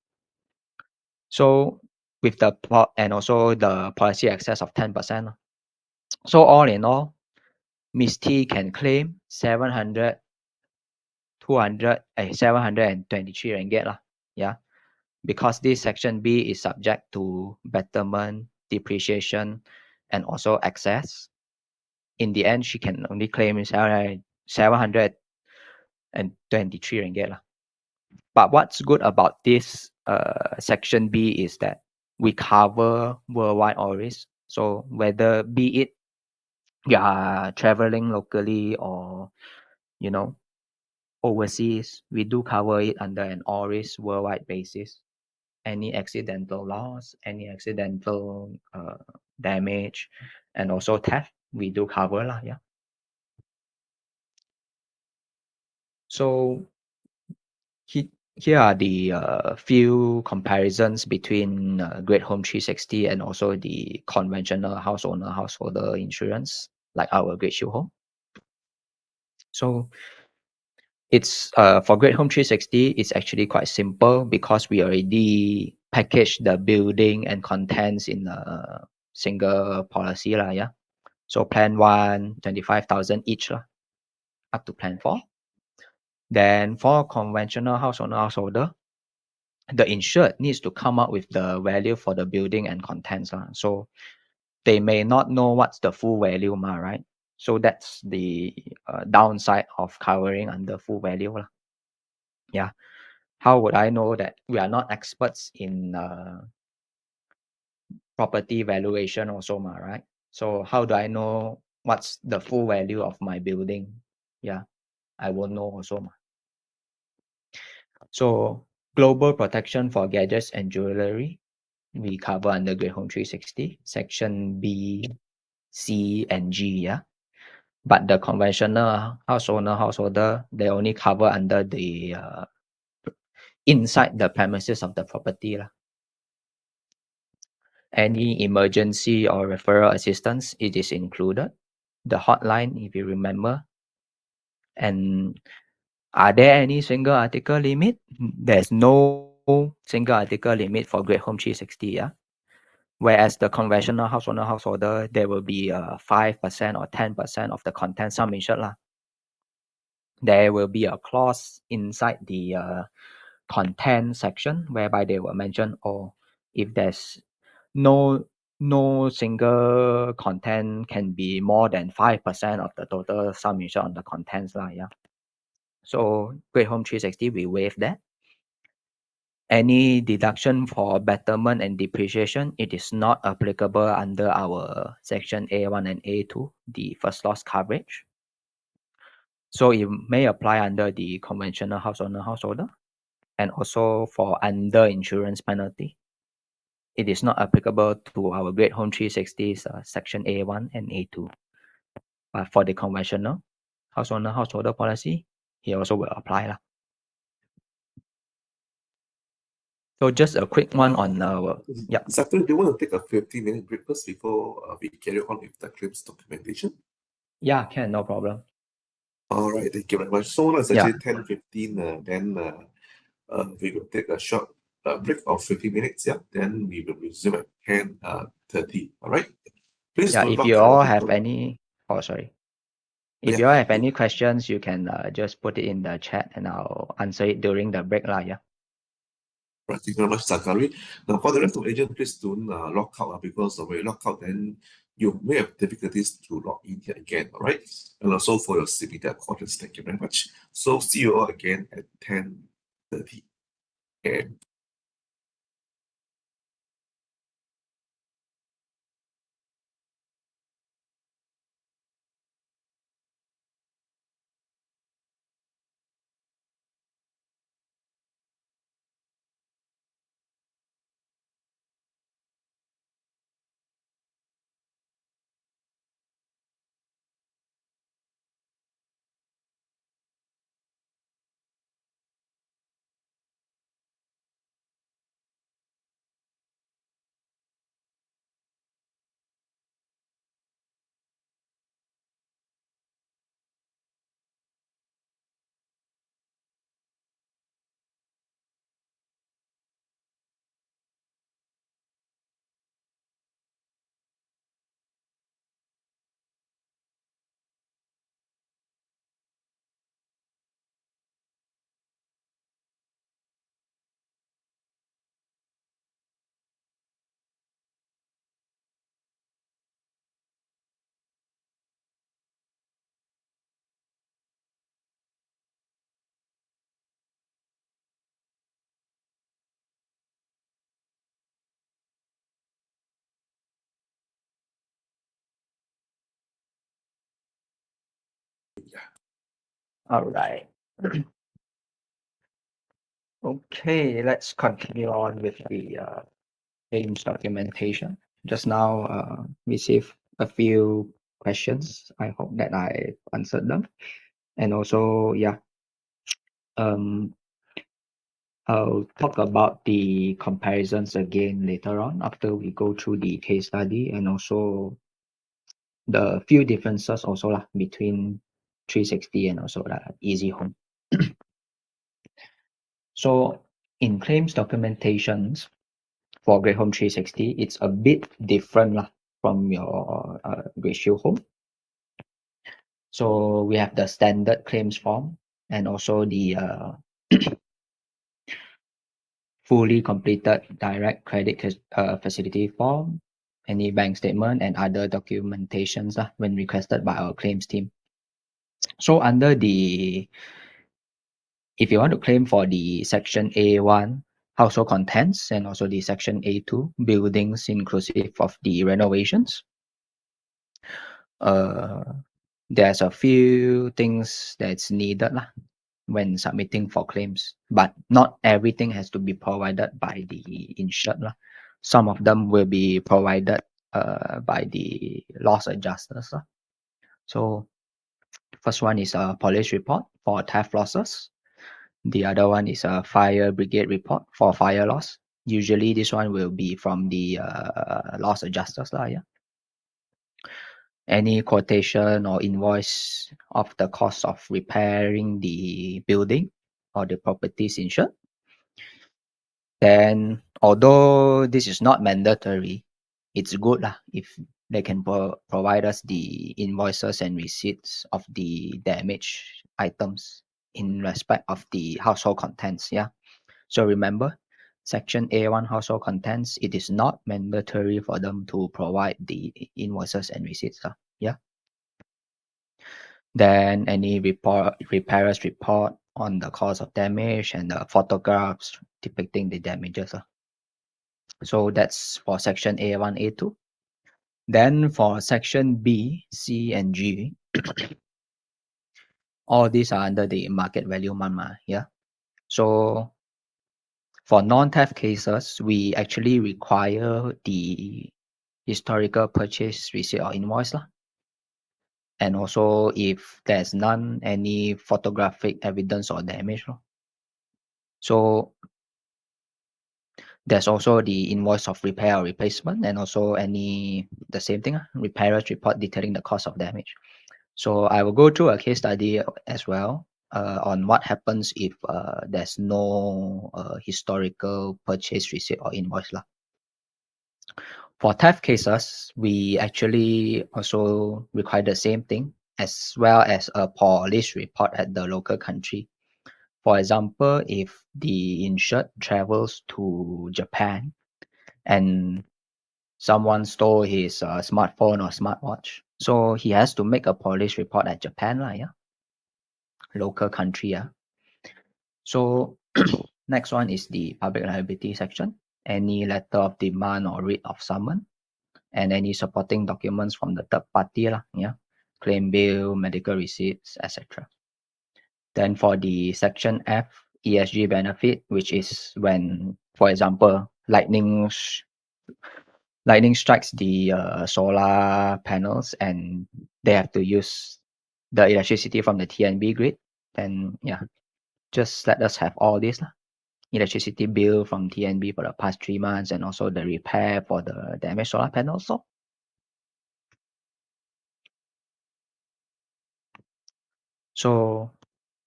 So with the and also the policy excess of 10%. So all in all, Miss T can claim 723 ringgit lah. Yeah, because this section B is subject to betterment, depreciation, and also excess. In the end, she can only claim 723 ringgit lah. But what's good about this section B is that we cover worldwide all risk. So whether be it you are traveling locally or overseas, we do cover it under an all risk worldwide basis. Any accidental loss, any accidental damage, and also theft, we do cover lah. Yeah. So here are the few comparisons between Great Home 360 and also the conventional house owner householder insurance like our Great Shield Home. So it's for Great Home 360, it's actually quite simple because we already package the building and contents in a single policy lah. Yeah. So plan 1, 25,000 each lah, up to plan 4. Then for conventional house owner householder, the insured needs to come up with the value for the building and contents. So they may not know what's the full value, right? So that's the downside of covering under full value. Yeah. How would I know that we are not experts in property valuation also, right? So how do I know what's the full value of my building? Yeah, I won't know also. So global protection for gadgets and jewelry, we cover under Great Home 360, section B, C, and G. Yeah. But the conventional house owner, householder, they only cover under the inside the premises of the property. Any emergency or referral assistance, it is included. The hotline, if you remember. And are there any single article limit? There's no single article limit for Great Home 360. Yeah. Whereas the conventional house owner householder, there will be 5% or 10% of the content sum insured lah. There will be a clause inside the content section whereby they will mention, oh, if there's no single content can be more than 5% of the total sum insured on the contents lah, yeah. So Great Home 360 we waive that. Any deduction for betterment and depreciation, it is not applicable under our section A1 and A2, the first loss coverage. So it may apply under the conventional house owner householder and also for under insurance penalty. It is not applicable to our Great Home 360's section A1 and A2. But for the conventional house owner householder policy, it also will apply lah. So just a quick one on yeah. Zachary, do you want to take a 15-minute break first before we carry on with the claims documentation? Yeah, can, no problem. All right, thank you very much. So now it's Yeah. actually 10:15. Then we will take a short break of 15 minutes. Yeah, then we will resume at 10:30. All right. Please Yeah, do if not you cut all off the have call. any, oh sorry, if Yeah. you all have any questions, you can just put it in the chat and I'll answer it during the break lah. Yeah. Right, thank you very much, Zachary. Now, for the rest of the agent, please don't log out because when you log out, then you may have difficulties to log in here again. All right. And also for your CPD accordance, thank you very much. So see you all again at 10:30. And All right. Okay, let's continue on with the claims documentation. Just now received a few questions. I hope that I answered them. And also, yeah, I'll talk about the comparisons again later on after we go through the case study and also the few differences also lah between 360 and also Easy Home. So in claims documentations for Great Home 360, it's a bit different lah from your Great Shield Home. So we have the standard claims form and also the fully completed direct credit facility form, any bank statement and other documentations when requested by our claims team. So under the, if you want to claim for the section A1 household contents and also the section A2 buildings inclusive of the renovations, there's a few things that's needed lah when submitting for claims, but not everything has to be provided by the insured lah. Some of them will be provided by the loss adjusters lah. So first one is a police report for theft losses. The other one is a fire brigade report for fire loss. Usually this one will be from the loss adjusters lah, yeah. Any quotation or invoice of the cost of repairing the building or the properties insured. Then, although this is not mandatory, it's good lah if they can provide us the invoices and receipts of the damaged items in respect of the household contents. Yeah. So remember, Section A1 household contents, it is not mandatory for them to provide the invoices and receipts. Yeah. Then any repairer's report on the cause of damage and the photographs depicting the damages. So that's for section A1, A2. Then for section B, C, and G, all these are under the market value MANMA. Yeah. So for non-theft cases, we actually require the historical purchase receipt or invoice lah. And also if there's none, any photographic evidence or damage. So there's also the invoice of repair or replacement, and also the same thing, repairer's report detailing the cost of damage. So I will go through a case study as well on what happens if there's no historical purchase receipt or invoice lah. For theft cases, we actually also require the same thing as well as a police report at the local country. For example, if the insured travels to Japan and someone stole his smartphone or smartwatch, so he has to make a police report at Japan lah, yeah, local country. Yeah. So next one is the public liability section. Any letter of demand or writ of summon, and any supporting documents from the third party lah, yeah, claim bill, medical receipts, etc. Then for the section F, ESG benefit, which is when, for example, lightning strikes the solar panels and they have to use the electricity from the TNB grid, then yeah, just let us have all this lah. Electricity bill from TNB for the past 3 months and also the repair for the damaged solar panels. So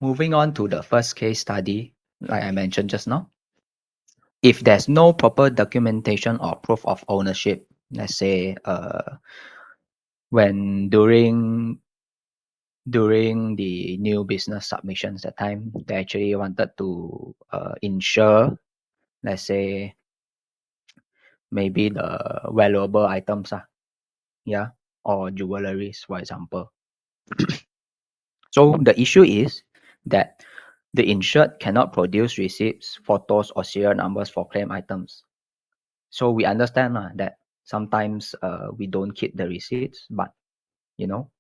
moving on to the first case study, like I mentioned just now, if there's no proper documentation or proof of ownership, let's say when during the new business submissions that time, they actually wanted to insure, let's say maybe the valuable items, yeah, or jewelries, for example. So the issue is that the insured cannot produce receipts, photos, or serial numbers for claim items. So we understand that sometimes we don't keep the receipts, but you know.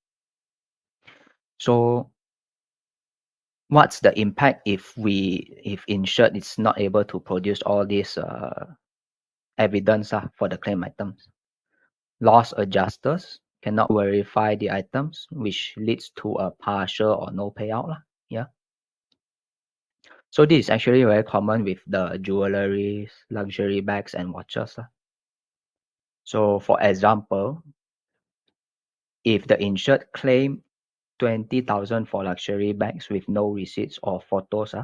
So what's the impact if insured is not able to produce all this evidence for the claim items? Loss adjusters cannot verify the items, which leads to a partial or no payout lah. Yeah. So this is actually very common with the jewelries, luxury bags, and watches. So for example, if the insured claim 20,000 for luxury bags with no receipts or photos,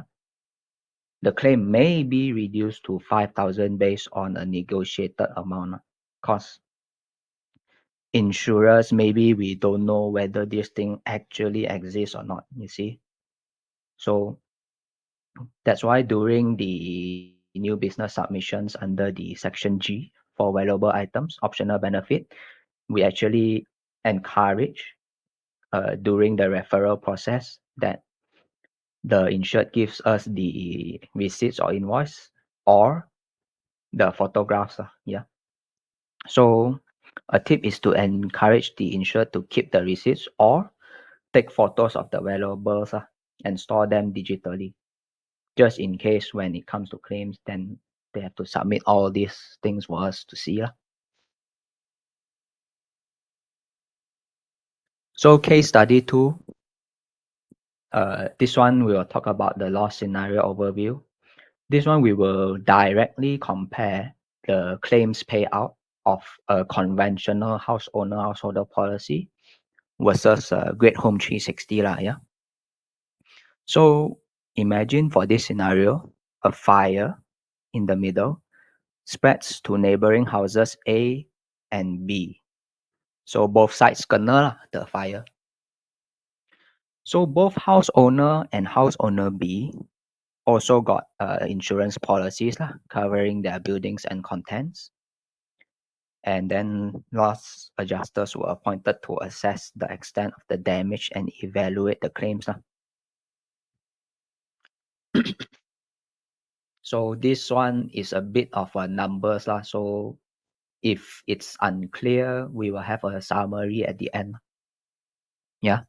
the claim may be reduced to 5,000 based on a negotiated amount. Cause insurers, maybe we don't know whether this thing actually exists or not, you see. So that's why during the new business submissions under the section G for valuable items, optional benefit, we actually encourage during the referral process that the insured gives us the receipts or invoice or the photographs. Yeah. So a tip is to encourage the insured to keep the receipts or take photos of the valuables and store them digitally, just in case when it comes to claims, then they have to submit all these things for us to see. So case study 2, this one we will talk about the loss scenario overview. This one we will directly compare the claims payout of a conventional house owner householder policy versus Great Home 360 lah, yeah. So imagine for this scenario, a fire in the middle spreads to neighboring houses A and B. So both sides kena lah, the fire. So both house owner and house owner B also got insurance policies lah, covering their buildings and contents. And then loss adjusters were appointed to assess the extent of the damage and evaluate the claims lah. So this one is a bit of a numbers lah. So if it's unclear, we will have a summary at the end. Yeah.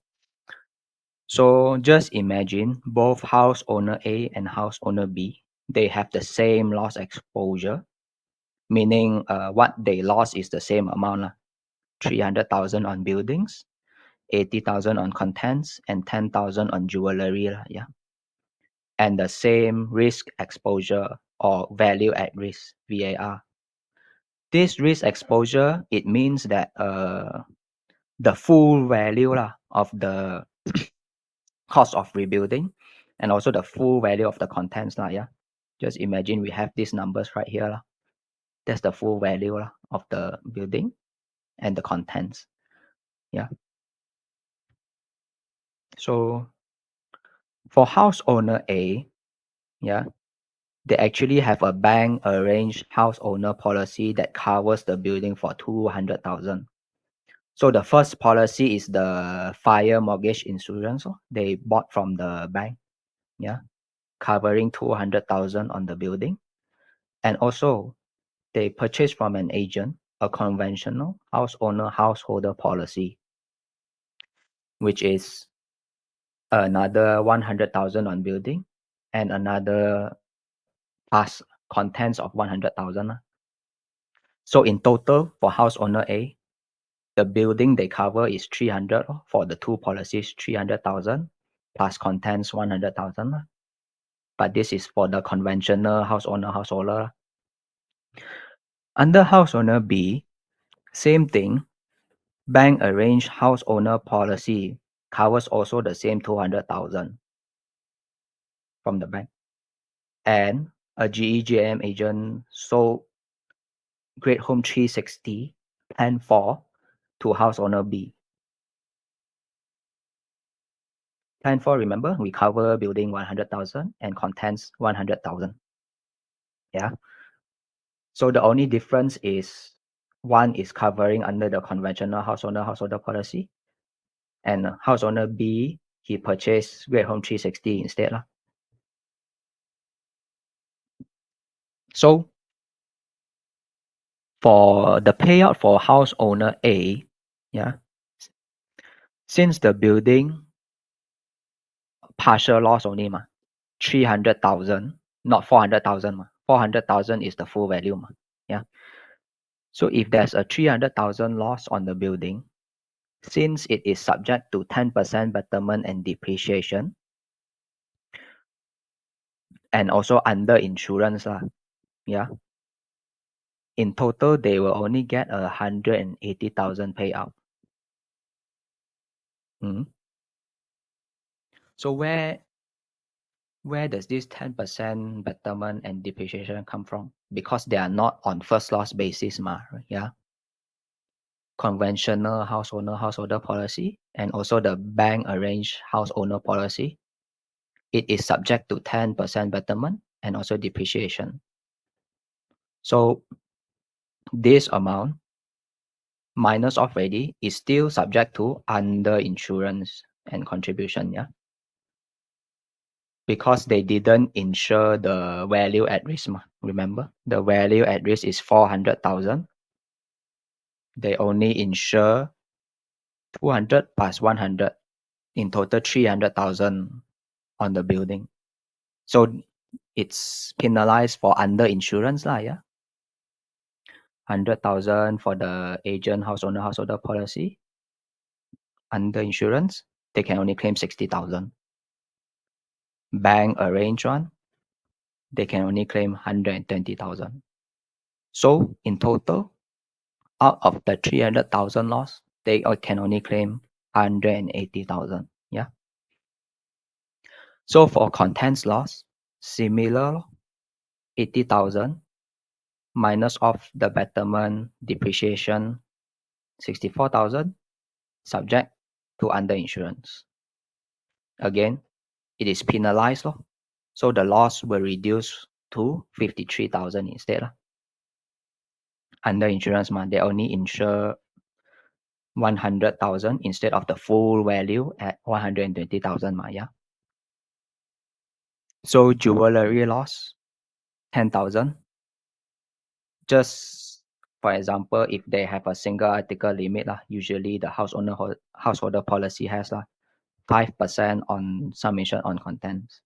So just imagine both house owner A and house owner B, they have the same loss exposure, meaning what they lost is the same amount, 300,000 on buildings, 80,000 on contents, and 10,000 on jewelry. Yeah. And the same risk exposure or value at risk, VAR. This risk exposure, it means that the full value of the cost of rebuilding and also the full value of the contents. Yeah. Just imagine we have these numbers right here. That's the full value of the building and the contents. Yeah. So for house owner A, yeah, they actually have a bank arranged house owner policy that covers the building for 200,000. So the first policy is the fire mortgage insurance. They bought from the bank, yeah, covering 200,000 on the building. And also they purchased from an agent a conventional house owner householder policy, which is another 100,000 on building and another plus contents of 100,000. So in total for house owner A, the building they cover is 300 for the two policies, 300,000 plus contents 100,000. But this is for the conventional house owner householder. Under house owner B, same thing. Bank arranged house owner policy covers also the same 200,000 from the bank. And a GEGM agent sold Great Home 360 Plan 4 to house owner B. Plan 4, remember, we cover building 100,000 and contents 100,000. Yeah. So the only difference is one is covering under the conventional house owner householder policy, and house owner B, he purchased Great Home 360 instead. So for the payout for house owner A, yeah, since the building partial loss only 300,000, not 400,000 400,000 is the full value yeah. So if there's a 300,000 loss on the building, since it is subject to 10% betterment and depreciation, and also under insurance, yeah, in total they will only get 180,000 payout. So where does this 10% betterment and depreciation come from? Because they are not on first loss basis, yeah. Conventional house owner householder policy and also the bank arranged house owner policy, it is subject to 10% betterment and also depreciation. So this amount minus off already is still subject to under insurance and contribution, yeah. Because they didn't insure the value at risk. Remember, the value at risk is 400,000. They only insure 200 plus 100, in total 300,000 on the building. So it's penalized for under insurance, yeah. 100,000 for the agent house owner householder policy. Under insurance, they can only claim 60,000. Bank arranged one, they can only claim 120,000. So in total, out of the 300,000 loss, they can only claim 180,000. Yeah. So for contents loss, similar, 80,000 minus off the betterment depreciation 64,000 subject to underinsurance. Again, it is penalized lor. So the loss will reduce to 53,000 instead lah. Underinsurance they only insure 100,000 instead of the full value at 120,000 yeah. So jewelry loss 10,000. Just for example, if they have a single article limit usually the householder policy has 5% on summation on contents.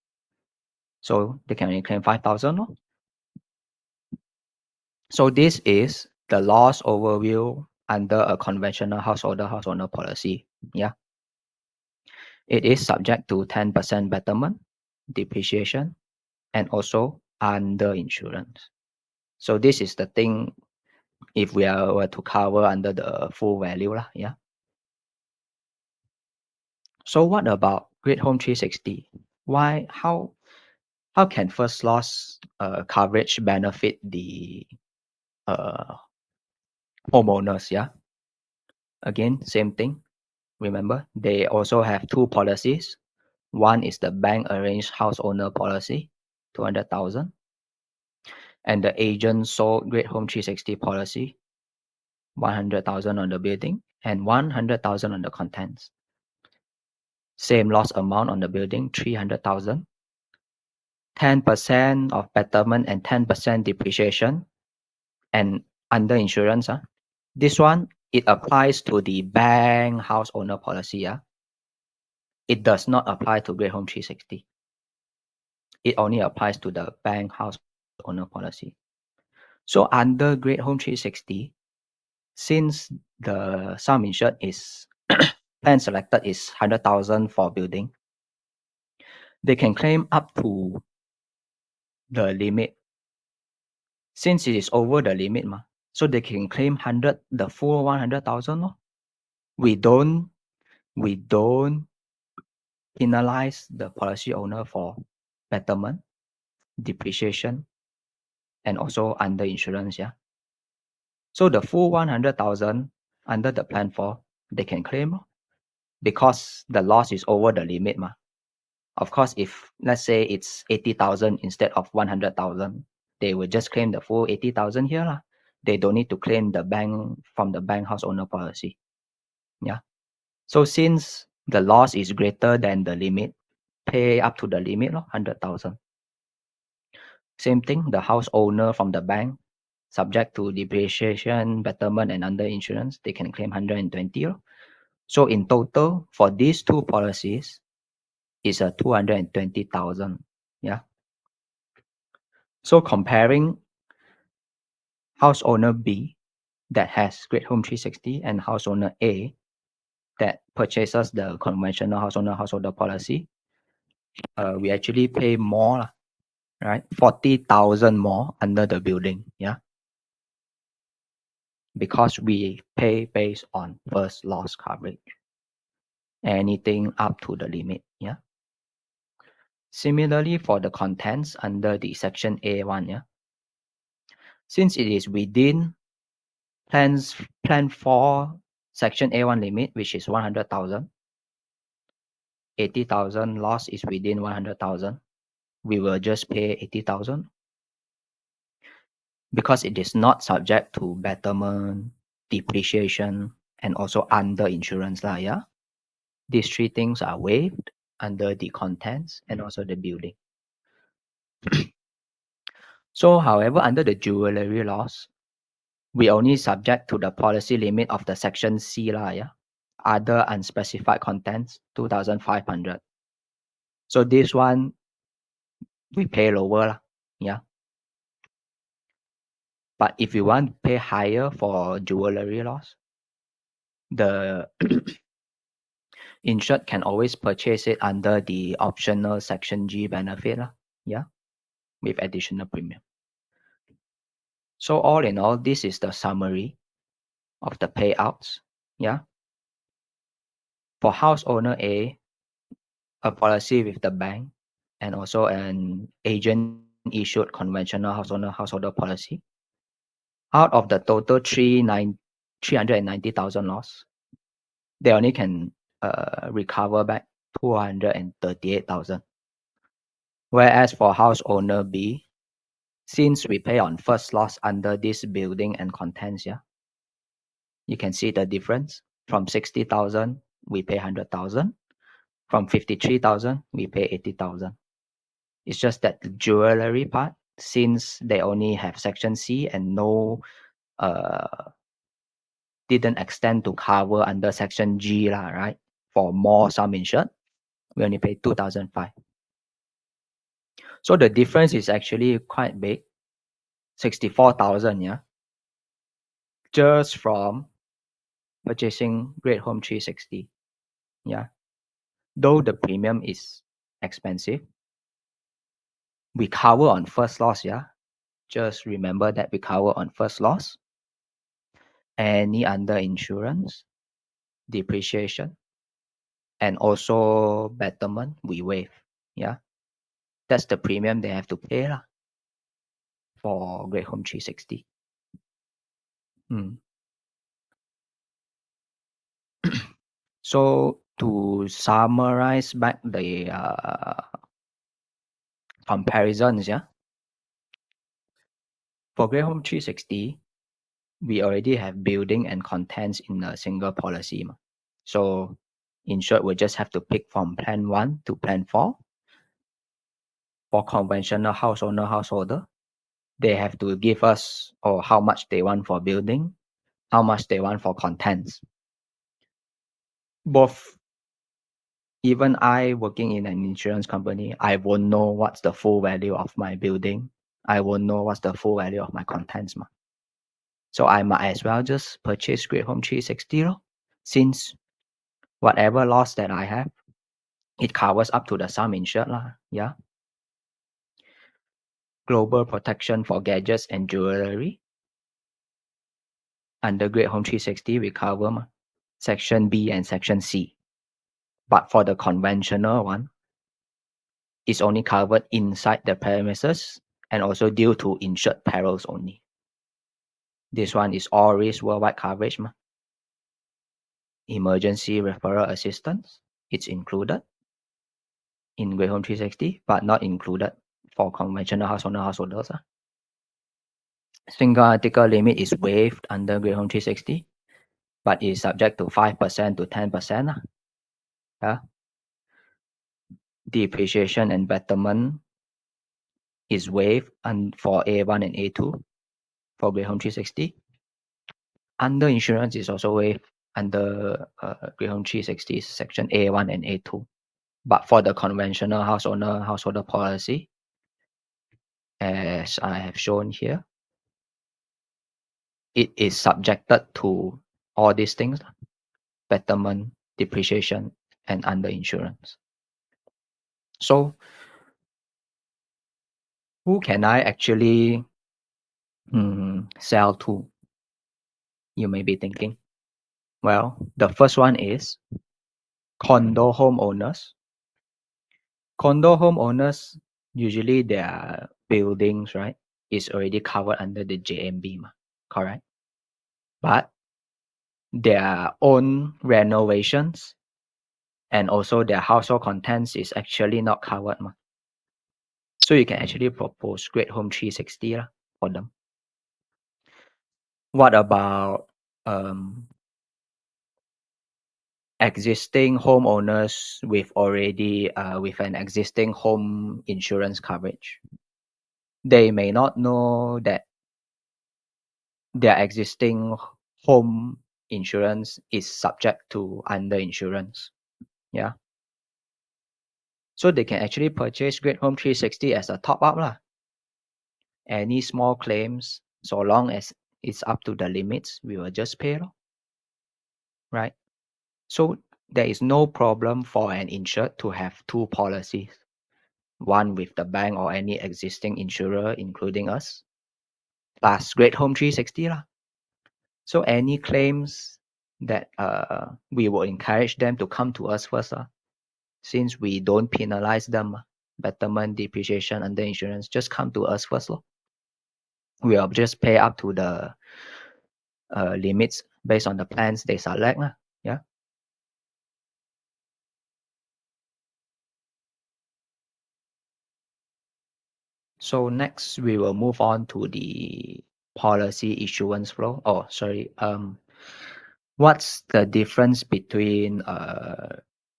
So they can only claim 5,000. So this is the loss overview under a conventional householder policy. Yeah. It is subject to 10% betterment, depreciation, and also under insurance. So this is the thing if we were to cover under the full value. Yeah. So what about Great Home 360? How can first loss coverage benefit the homeowners? Yeah. Again, same thing. Remember, they also have two policies. One is the bank arranged house owner policy, 200,000, and the agent sold Great Home 360 policy, 100,000 on the building and 100,000 on the contents. Same loss amount on the building, 300,000. 10% of betterment and 10% depreciation and under insurance. This one, it applies to the bank house owner policy. It does not apply to Great Home 360. It only applies to the bank house owner policy. So under Great Home 360, since the sum insured is plan selected is 100,000 for building, they can claim up to the limit. Since it is over the limit, so they can claim the full 100,000. We don't penalize the policy owner for betterment, depreciation, and also under insurance. Yeah. So the full 100,000 under the plan for they can claim because the loss is over the limit. Of course, if let's say it's 80,000 instead of 100,000, they will just claim the full 80,000 here. They don't need to claim the bank from the bank house owner policy. Yeah. So since the loss is greater than the limit, pay up to the limit, 100,000. Same thing, the house owner from the bank, subject to depreciation, betterment, and under insurance, they can claim 120. So in total, for these two policies, it's a 220,000. Yeah. So comparing house owner B that has Great Home 360 and house owner A that purchases the conventional householder policy, we actually pay more, right? 40,000 more under the building. Yeah. Because we pay based on first loss coverage. Anything up to the limit. Yeah. Similarly for the contents under the section A1. Yeah. Since it is within plan 4 section A1 limit, which is 100,000, 80,000 loss is within 100,000. We will just pay 80,000 because it is not subject to betterment, depreciation, and also under insurance. Yeah. These three things are waived under the contents and also the building. So, however, under the jewelry loss, we only subject to the policy limit of the section C. Yeah. Other unspecified contents, 2,500. So this one, we pay lower. Yeah. But if you want to pay higher for jewelry loss, the insured can always purchase it under the optional section G benefit. Yeah. With additional premium. So all in all, this is the summary of the payouts. Yeah. For house owner A, a policy with the bank and also an agent issued conventional householder policy. out of the total 390,000 loss, they only can recover back 238,000. Whereas for house owner B, since we pay on first loss under this building and contents, yeah, you can see the difference. From 60,000, we pay 100,000. From 53,000, we pay 80,000. It's just that the jewelry part, since they only have section C and no didn't extend to cover under section G lah, right? For more sum insured, we only pay 2,005. So the difference is actually quite big, 64,000, yeah, just from purchasing Great Home 360, yeah. Though the premium is expensive, we cover on first loss, yeah. Just remember that we cover on first loss, any under insurance, depreciation, and also betterment, we waive, yeah. That's the premium they have to pay lah for Great Home 360. So to summarize back the comparisons, yeah. For Great Home 360, we already have building and contents in a single policy. So insured will just have to pick from plan 1 to plan 4. For conventional house owner, householder, they have to give us how much they want for building, how much they want for contents. Both, even I working in an insurance company, I won't know what's the full value of my building. I won't know what's the full value of my contents. So I might as well just purchase Great Home 360 since whatever loss that I have, it covers up to the sum insured lah, yeah. Global protection for gadgets and jewelry. Under Great Home 360, we cover section B and section C. But for the conventional one, it's only covered inside the premises and also due to insured perils only. This one is all risk worldwide coverage. Emergency referral assistance, it's included in Great Home 360, but not included for conventional house owner householders. Single article limit is waived under Great Home 360, but is subject to 5% to 10%. Yeah. Depreciation and betterment is waived for A1 and A2 for Great Home 360. Under insurance is also waived under Great Home 360 section A1 and A2. But for the conventional house owner householder policy, as I have shown here, it is subjected to all these things: betterment, depreciation, and under insurance. So who can I actually sell to? You may be thinking. Well, the first one is condo homeowners. Condo homeowners, usually their buildings, right, is already covered under the JMB, correct? But their own renovations and also their household contents is actually not covered. So you can actually propose Great Home 360 for them. What about existing homeowners with already with an existing home insurance coverage? They may not know that their existing home insurance is subject to under insurance. Yeah. So they can actually purchase Great Home 360 as a top up. Any small claims, so long as it's up to the limits, we will just pay. Right? So there is no problem for an insured to have two policies. One with the bank or any existing insurer, including us, plus Great Home 360. So any claims that we will encourage them to come to us first, since we don't penalize them. Betterment, depreciation, under insurance, just come to us first. will just pay up to the limits based on the plans they select. Yeah. So next we will move on to the policy issuance flow. Oh, sorry. What's the difference between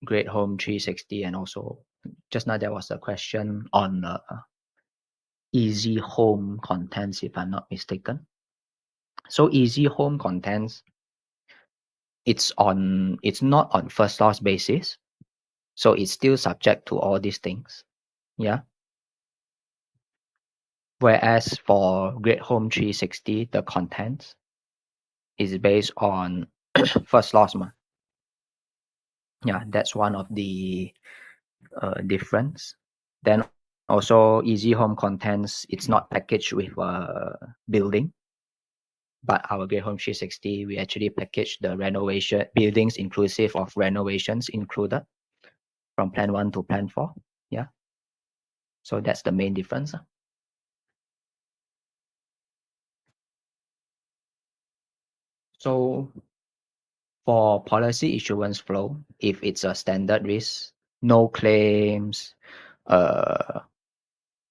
Great Home 360 and also just now there was a question on Easy Home Contents, if I'm not mistaken. So Easy Home Contents, it's not on first loss basis, so it's still subject to all these things. Yeah. Whereas for Great Home 360, the contents is based on first loss. Yeah, that's one of the difference. Then also Easy Home Contents, it's not packaged with building, but our Great Home 360, we actually package the renovation buildings inclusive of renovations included from plan 1 to plan 4. Yeah. So that's the main difference. So for policy issuance flow, if it's a standard risk, no claims,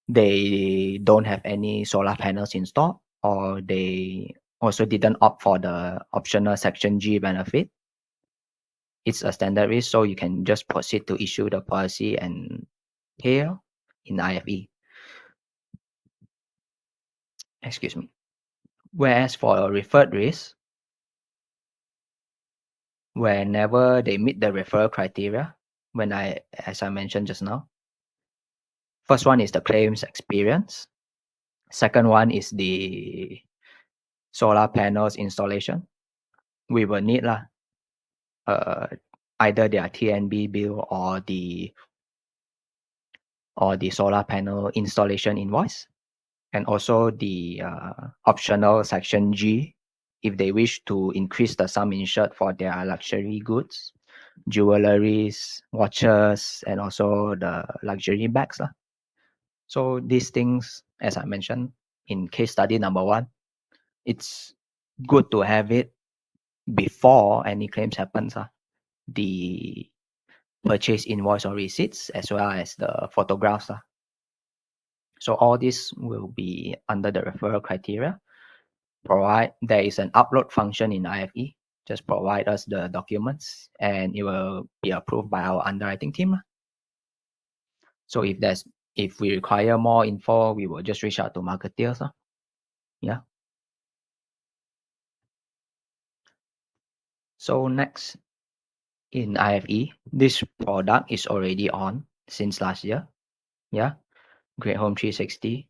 they don't have any solar panels installed, or they also didn't opt for the optional Section G benefit, it's a standard risk, so you can just proceed to issue the policy and pay in IFE. Excuse me. Whereas for a referred risk, whenever they meet the referral criteria, as I mentioned just now, first one is the claims experience. Second one is the solar panels installation. We will need either their TNB bill or the solar panel installation invoice, and also the optional Section G if they wish to increase the sum insured for their luxury goods, jewelries, watches, and also the luxury bags. So these things, as I mentioned in case study number 1, it's good to have it before any claims happens. The purchase invoice or receipts as well as the photographs. So all this will be under the referral criteria. Provide there is an upload function in IFE. Just provide us the documents and it will be approved by our underwriting team. So if we require more info, we will just reach out to marketeers. Yeah. So next in IFE, this product is already on since last year. Yeah. Great Home 360.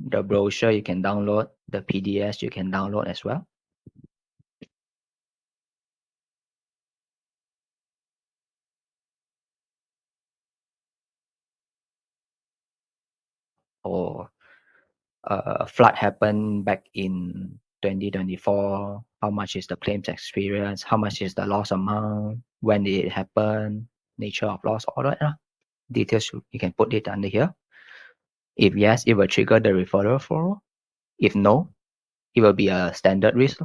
The brochure you can download, the PDS you can download as well. Or flood happened back in 2024, how much is the claims experience, how much is the loss amount, when did it happen, nature of loss, all that details you can put it under here. If yes, it will trigger the referral flow. If no, it will be a standard risk.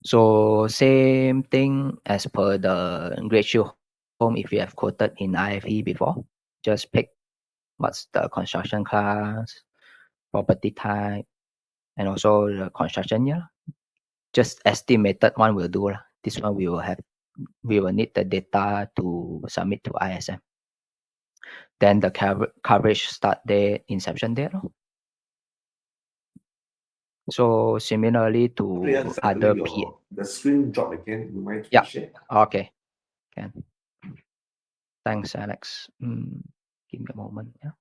So same thing as per the Great Shield Home if you have quoted in IFE before. Just pick what's the construction class, property type, and also the construction year. Just estimated one will do. This one we will need the data to submit to ISM. Then the coverage start date, inception date. So similarly to other the screen drop again. You might yeah. share. Okay. Can. Thanks, Alex. Give me a moment. Yeah.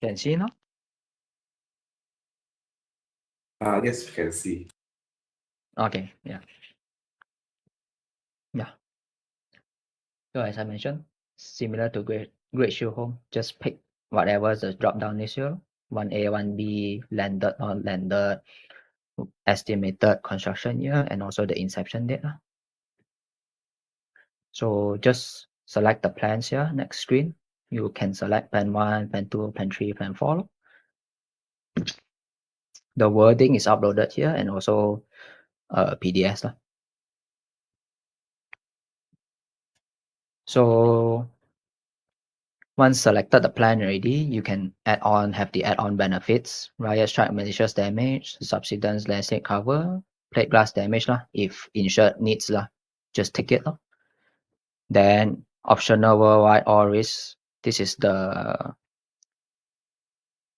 Can see now? Yes, you can see. Okay, yeah. Yeah. So as I mentioned, similar to Great Shield Home, just pick whatever the drop down is here. 1A, 1B, landed, not landed, estimated construction year, and also the inception date. So just select the plans here, next screen. You can select plan 1, plan 2, plan 3, plan 4. The wording is uploaded here and also PDS. So once selected the plan already, you can have the add-on benefits, riot strike malicious damage, subsidence landscape cover, plate glass damage if insured needs just take it. Then optional worldwide all risk. This is the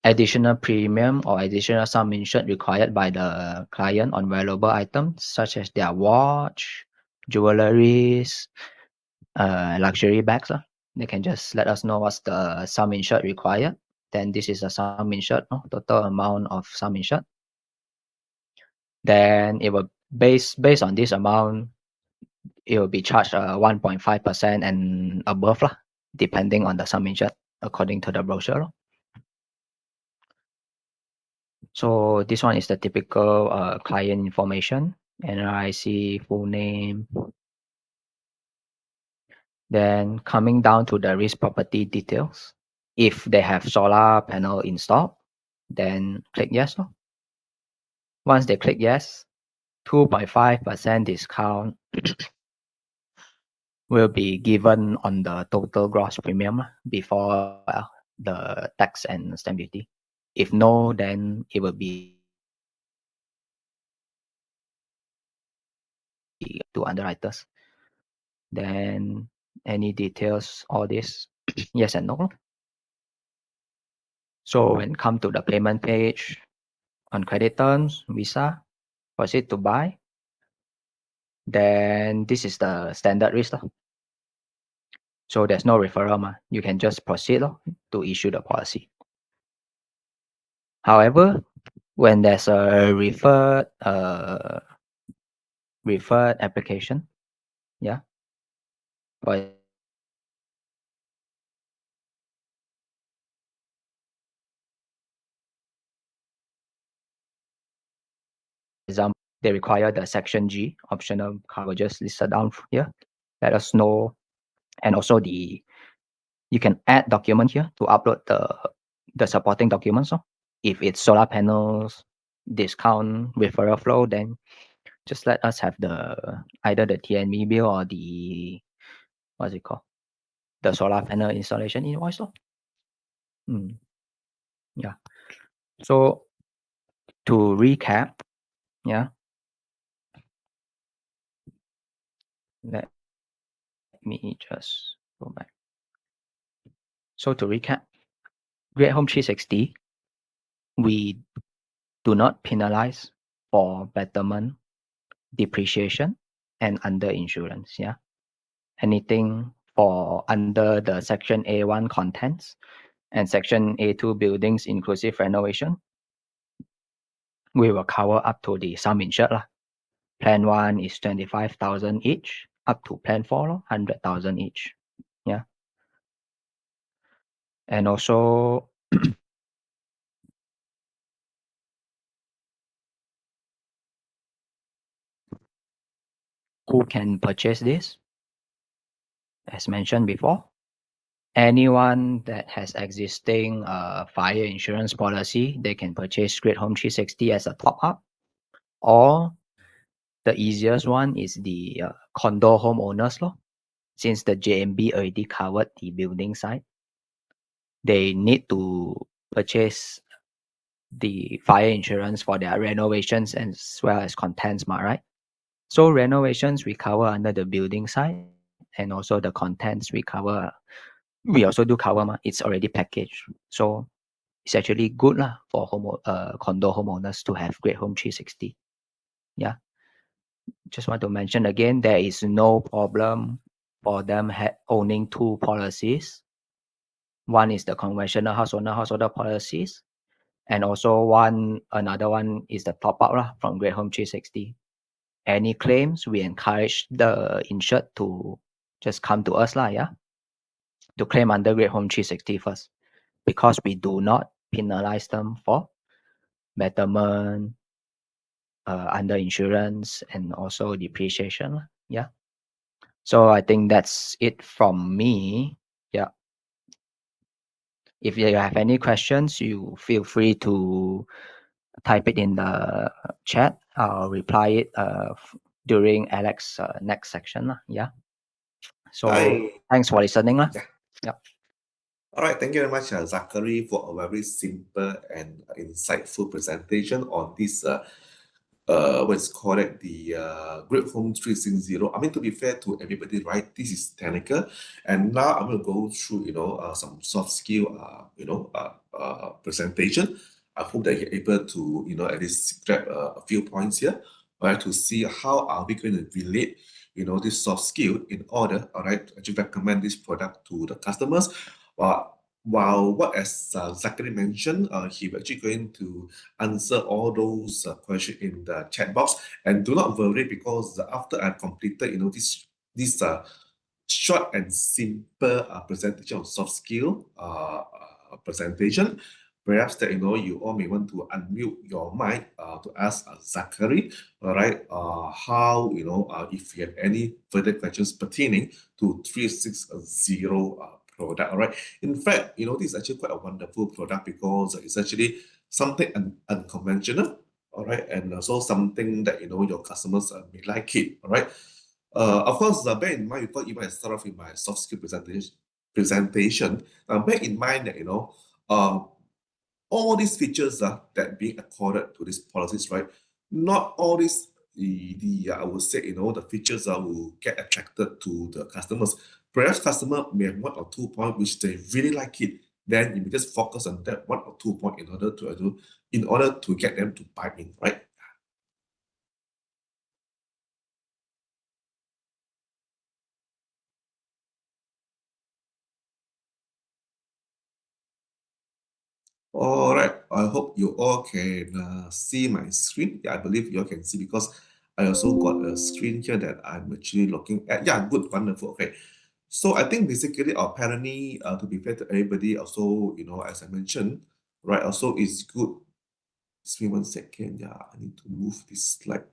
additional premium or additional sum insured required by the client on valuable items such as their watch, jewelries, luxury bags. They can just let us know what's the sum insured required. Then this is a sum insured, total amount of sum insured. Then it will based on this amount, it will be charged 1.5% and above depending on the sum insured according to the brochure. So this one is the typical client information, NRIC, full name. Then coming down to the risk property details. If they have solar panel installed, then click yes. Once they click yes, 2.5% discount will be given on the total gross premium before the tax and stamp duty. If no, then it will be to underwriters. Then any details, all this, yes and no. So when come to the payment page, on credit terms, Visa, proceed to buy. Then this is the standard risk. So there's no referral. You can just proceed to issue the policy. However, when there's a referred application, for example, they require the section G optional coverages listed down here. Let us know, and also you can add document here to upload the supporting documents. If it's solar panels discount referral flow, then just let us have either the TNB bill or the what's it called, the solar panel installation invoice. Yeah. So to recap, let me just go back. So to recap, Great Home 360, we do not penalize for betterment, depreciation, and under insurance. Anything for under the section A1 contents and section A2 buildings inclusive renovation, we will cover up to the sum insured. Plan 1 is 25,000 each, up to plan 4, 100,000 each. And also who can purchase this? As mentioned before, anyone that has existing fire insurance policy, they can purchase Great Home 360 as a top up. Or the easiest one is the condo homeowners law. Since the JMB already covered the building side, they need to purchase the fire insurance for their renovations as well as contents, right? So renovations we cover under the building side, and also the contents we also do cover. It's already packaged, so it's actually good for condo homeowners to have Great Home 360. Just want to mention again, there is no problem for them owning two policies. One is the conventional householder policies, And also another one is the top up lah from Great Home 360. Any claims, we encourage the insured to just come to us lah, yeah, to claim under Great Home 360 first, because we do not penalize them for betterment, under insurance, and also depreciation lah, yeah. So I think that's it from me. Yeah. If you have any questions, you feel free to type it in the chat. I'll reply it during Alex next section lah. Yeah. So thanks for listening lah. Yeah. Yep. All right, thank you very much, Zachary, for a very simple and insightful presentation on this what's called it, the Great Home 360. I mean, to be fair to everybody, right? This is technical, and now I'm going to go through, some soft skill, presentation. I hope that you're able to, at least grab a few points here, right, to see how are we going to relate, this soft skill in order, all right, to actually recommend this product to the customers. While what as Zachary mentioned, he's actually going to answer all those questions in the chat box. And do not worry, because after I've completed, this short and simple presentation of soft skill presentation, perhaps that you all may want to unmute your mic to ask Zachary, all right, how if you have any further questions pertaining to 360 product. All right. In fact, this is actually quite a wonderful product because it's actually something unconventional. All right, and also something that your customers may like it. All right. Of course, bear in mind, before even I start off with my soft skill presentation, bear in mind that all these features that being accorded to these policies, right? Not all these I would say the features will get attracted to the customers. Perhaps customer may have 1 or 2 points which they really like it. Then you may just focus on that 1 or 2 points in order to get them to buy in, right? All right, I hope you all can see my screen. Yeah, I believe you all can see because I also got a screen here that I'm actually looking at. Yeah, good, wonderful. Okay. So I think basically apparently to be fair to everybody also, as I mentioned, right, also it's good. Just give me 1 second. Yeah, I need to move this slide.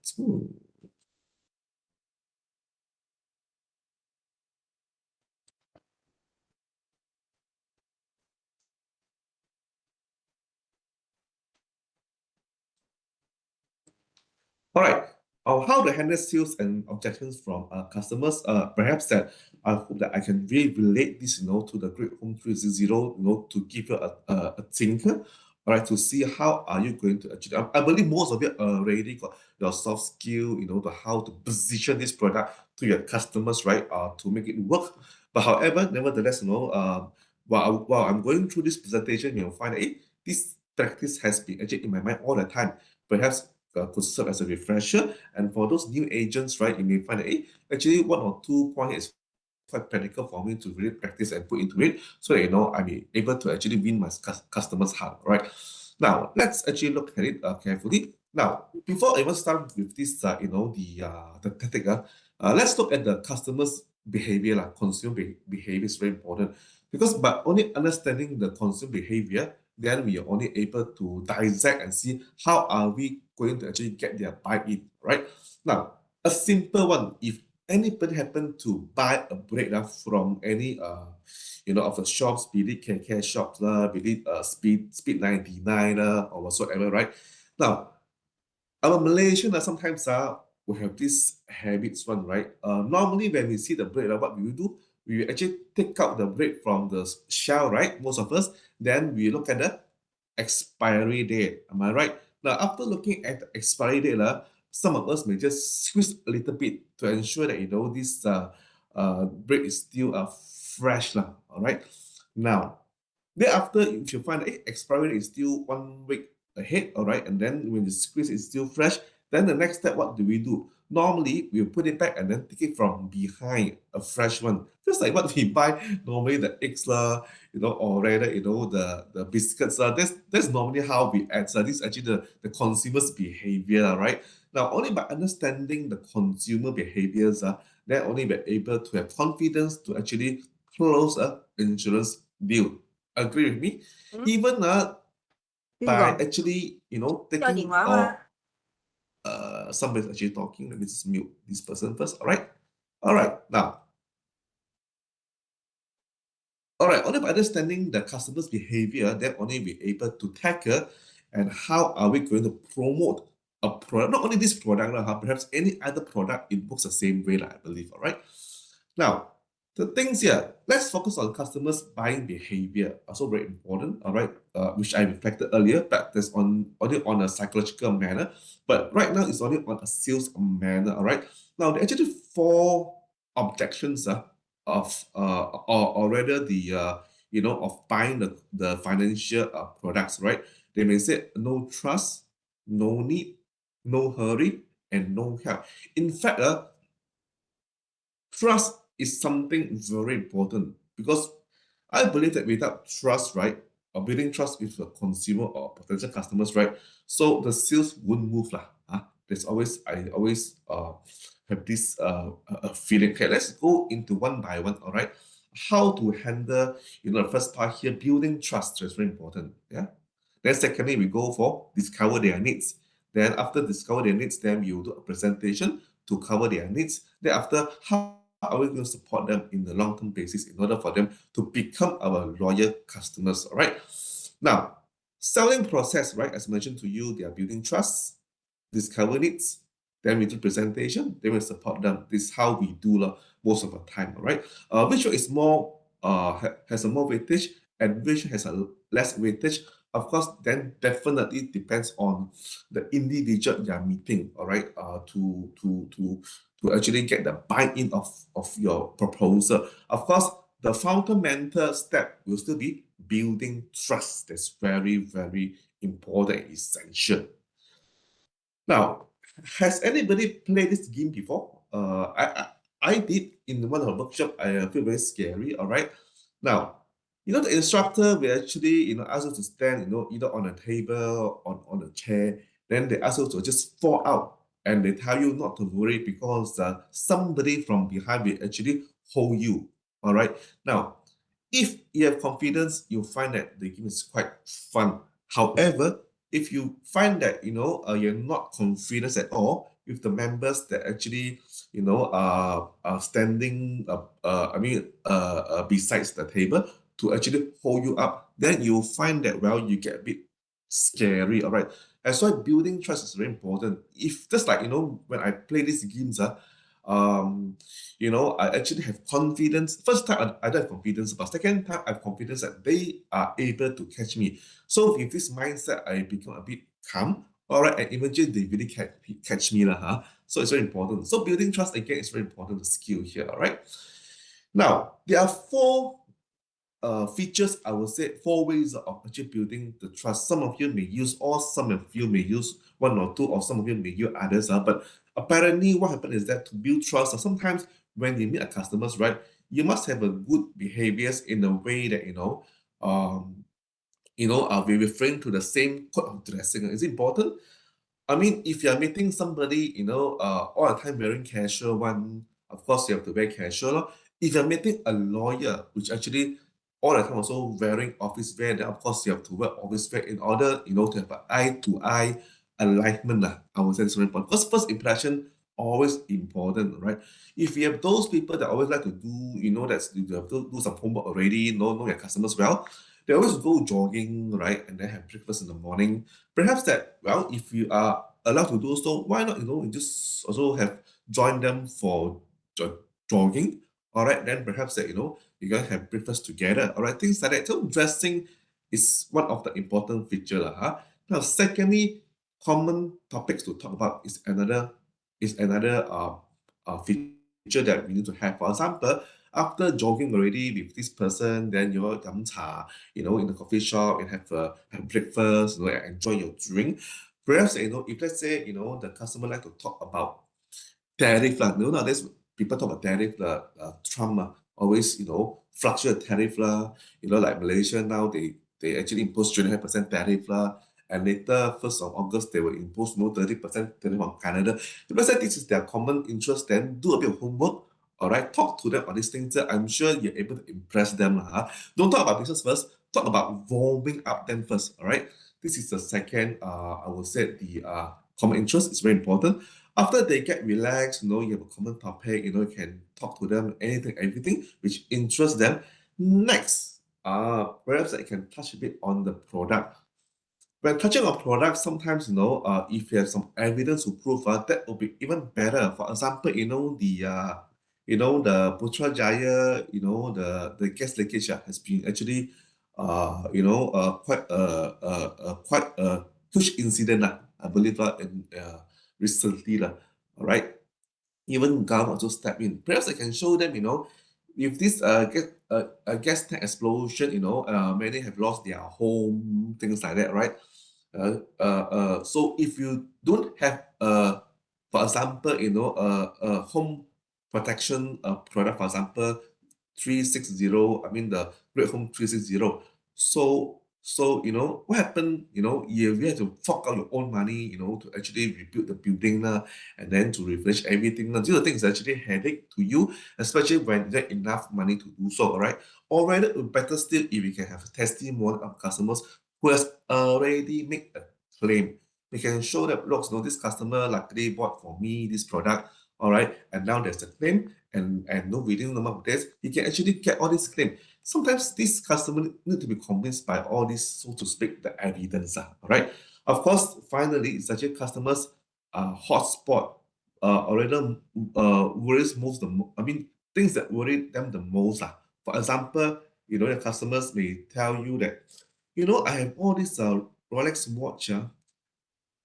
All right. How to handle sales and objections from customers? Perhaps that I hope that I can really relate this, to the Great Home 360, to give you a thinker, all right, to see how are you going to achieve. I believe most of you already got your soft skill, to how to position this product to your customers, right, to make it work. But however, nevertheless, while I'm going through this presentation, you'll find that this practice has been actually in my mind all the time. Perhaps could serve as a refresher. And for those new agents, right, you may find that actually 1 or 2 points is quite practical for me to really practice and put into it, so that I'm able to actually win my customers' heart, right? Now let's actually look at it carefully. Now, before I even start with this, the tactic, let's look at the customers' behavior. Consumer behavior is very important because by only understanding the consumer behavior, then we are only able to dissect and see how are we going to actually get their buy-in, right? Now, a simple one, if anybody happen to buy a brake from any of the shops, be it KK shops, be it Speed 99 or whatsoever, right? Now, our Malaysian sometimes we have this habits one, right? Normally when we see the brake, what we will do, we will actually take out the brake from the shell, right? Most of us, then we look at the expiry date. Am I right? Now, after looking at the expiry date, some of us may just squeeze a little bit to ensure that this brake is still fresh, all right? Now, thereafter, if you find that expiry is still 1 week ahead, all right, and then when the squeeze is still fresh, then the next step, what do we do? normally we'll put it back and then take it from behind, a fresh one. Just like what we buy normally, the eggs lah, or rather, the biscuits lah. That's normally how we add. So this is actually the consumer's behavior, right? Now, only by understanding the consumer behaviors, then only we're able to have confidence to actually close a insurance deal. Agree with me? Even by actually, taking somebody's actually talking. Let me just mute this person first. All right. Now, only by understanding the customer's behavior, then only we're able to tackle and how are we going to promote a product. Not only this product, perhaps any other product, it works the same way, I believe. All right. Now, the things here, let's focus on customers' buying behavior. Also very important, all right, which I reflected earlier, but that's only on a psychological manner. But right now, it's only on a sales manner, all right? Now, there are actually 4 objections or rather of buying the financial products, right? They may say no trust, no need, no hurry, and no help. In fact, trust is something very important because I believe that without trust, right, or building trust with the consumer or potential customers, right, so the sales won't move lah. I always have this feeling. Okay, let's go into one by one. All right, how to handle the first part here, building trust is very important. Yeah. Then secondly, we go for discover their needs. Then after discover their needs, then you do a presentation to cover their needs. Then after, how are we going to support them in the long-term basis in order for them to become our loyal customers? All right. Now, selling process, right? As mentioned to you, they are building trust, discover needs, then we do presentation, then we support them. This is how we do most of the time. All right. Which one is more has a more weightage and which has a less weightage? Of course, then definitely depends on the individual you are meeting. All right. To actually get the buy-in of your proposal. Of course, the fundamental step will still be building trust. That's very, very important and essential. Now, has anybody played this game before? I did in one of the workshop. I feel very scary. All right. Now, the instructor will actually ask you to stand either on a table or on a chair. Then they ask you to just fall out, and they tell you not to worry because somebody from behind will actually hold you. All right. Now, if you have confidence, you'll find that the game is quite fun. However, if you find that you're not confident at all with the members that actually are standing besides the table to actually hold you up, then you'll find that you get a bit scary. All right. That's why building trust is very important. If just like when I play these games, I actually have confidence. First time I don't have confidence, but second time I have confidence that they are able to catch me. So with this mindset, I become a bit calm. All right, and imagine they really catch me So it's very important. So building trust again is very important skill here. All right. Now there are 4 features, I would say 4 ways of actually building the trust. Some of you may use all, some of you may use 1 or 2, or some of you may use others. But apparently what happened is that to build trust, sometimes when you meet a customers, right, you must have a good behaviors in a way that, we refrain to the same code of dressing. Is it important? I mean, if you're meeting somebody, all the time wearing casual one, of course you have to wear casual. If you're meeting a lawyer, which actually all the time also wearing office wear, then of course you have to wear office wear in order, to have an eye-to-eye alignment. I would say it's very important. Because first impression always important, right? If you have those people that always like to do, that's you have to do some homework already, know your customers well, they always go jogging, right? And then have breakfast in the morning. Perhaps that, if you are allowed to do so, why not, you just also have joined them for jogging, all right? Then perhaps that, you guys have breakfast together, all right? Things like that. So dressing is one of the important feature. Now, secondly, common topics to talk about is another feature that we need to have. For example, after jogging already with this person, then you yum cha, in the coffee shop and have breakfast, and enjoy your drink. Perhaps, if let's say, the customer like to talk about tariff. Nowadays, people talk about tariff. Trump always, fluctuate tariff. Like Malaysia now, they actually impose 25% tariff. And later, 1st of August, they will impose 30% tariff on Canada. If let's say this is their common interest, then do a bit of homework. All right, talk to them on these things. I'm sure you're able to impress them. Don't talk about business first. Talk about warming up them first. All right, this is the second. I would say the common interest is very important. After they get relaxed, you have a common topic. You can talk to them anything, everything which interests them. Next, perhaps I can touch a bit on the product. When touching on product, sometimes if you have some evidence to prove, that will be even better. For example, the Putrajaya, the gas leakage has been actually, quite a huge incident, I believe, recently, all right. Even government also step in. Perhaps I can show them, if this gas tank explosion, many have lost their home, things like that, right? So if you don't have, for example, a home protection product, for example, 360, I mean the Great Home 360. So what happened? You have to fork out your own money, to actually rebuild the building, and then to refresh everything. These are the things that actually headache to you, especially when you have enough money to do so, all right? Or rather, better still, if we can have a testimony of customers who has already made a claim. We can show that, look, this customer luckily bought for me this product, all right, and now there's a claim, and within the number of days, you can actually get all this claim. Sometimes this customer need to be convinced by all this, so to speak, the evidence, all right. Of course, finally, it's actually customers' hotspot, already worries most things that worry them the most. For example, the customers may tell you that, I have all this Rolex watch, that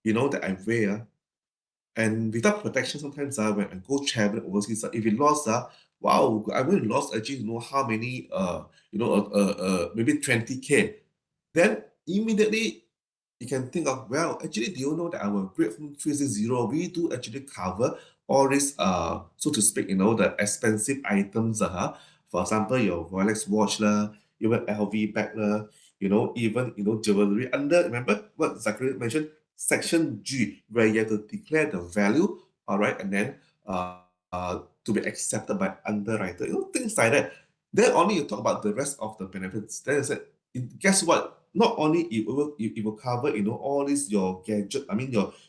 I wear, and without protection, sometimes when I go travel overseas, if it lost, wow, I'm going to lost actually, how many, maybe 20K. Then immediately you can think of, well, actually, do you know that our Great Home 360, we do actually cover all these, so to speak, the expensive items, for example, your Rolex watch, even LV bag, even, jewelry under, remember what Zachary mentioned, Section G, where you have to declare the value, all right, and then to be accepted by underwriter, things like that. Then only you talk about the rest of the benefits. Then I said, guess what? Not only it will cover, all these your gadget,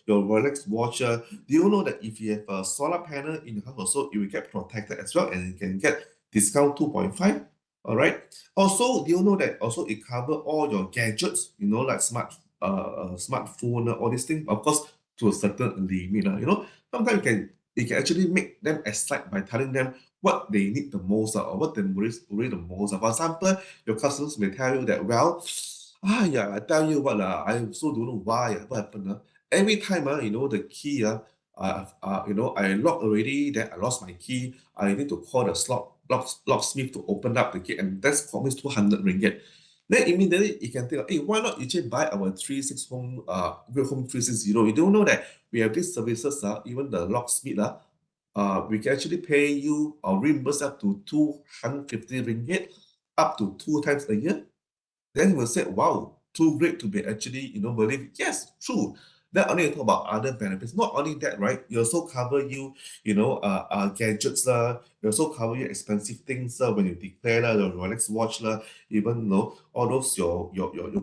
your Rolex watch. Do you know that if you have a solar panel in your house also, you will get protected as well, and you can get discount 2.5. All right. Also, do you know that also it cover all your gadgets, like smartphone, all these things, of course, to a certain limit. Sometimes you can actually make them excite by telling them what they need the most, or what they worry the most. For example, your customers may tell you that, well, yeah, I tell you what, I also don't know why, what happened. Every time, the key, I locked already, then I lost my key. I need to call the locksmith to open up the gate, and that's cost me 200 ringgit. Then immediately you can think, hey, why not you just buy our 36 home, Great Home 360? You don't know that we have these services, even the locksmith, we can actually pay you or reimburse up to 250 ringgit up to 2 times a year. Then you will say, wow, too great to be actually, believe. Yes, true. Not only talk about other benefits, not only that, right? You also cover gadgets, you also cover your expensive things when you declare your Rolex watch, even all those your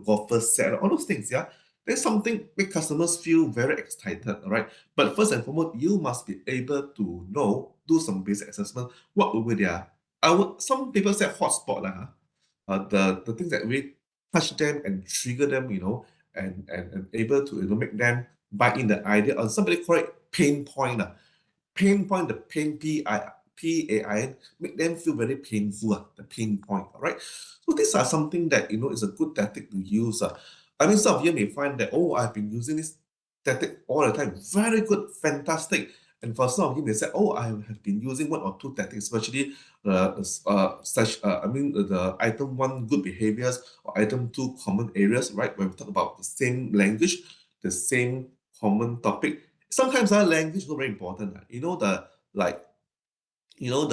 golfer set, all those things, yeah. There's something make customers feel very excited, all right? But first and foremost, you must be able to do some basic assessment. What will be their, some people say hotspot, the things that we touch them and trigger them, and able to make them buy in the idea, or somebody call it pain point. Pain point, the pain PAIN, make them feel very painful, the pain point, all right? So these are something that, is a good tactic to use. Some of you may find that, oh, I've been using this tactic all the time. Very good, fantastic. And for some of you may say, oh, I have been using one or two tactics, especially the item one, good behaviors, or item two, common areas, right? When we talk about the same language, the same common topic. Sometimes our language is not very important. like, you know,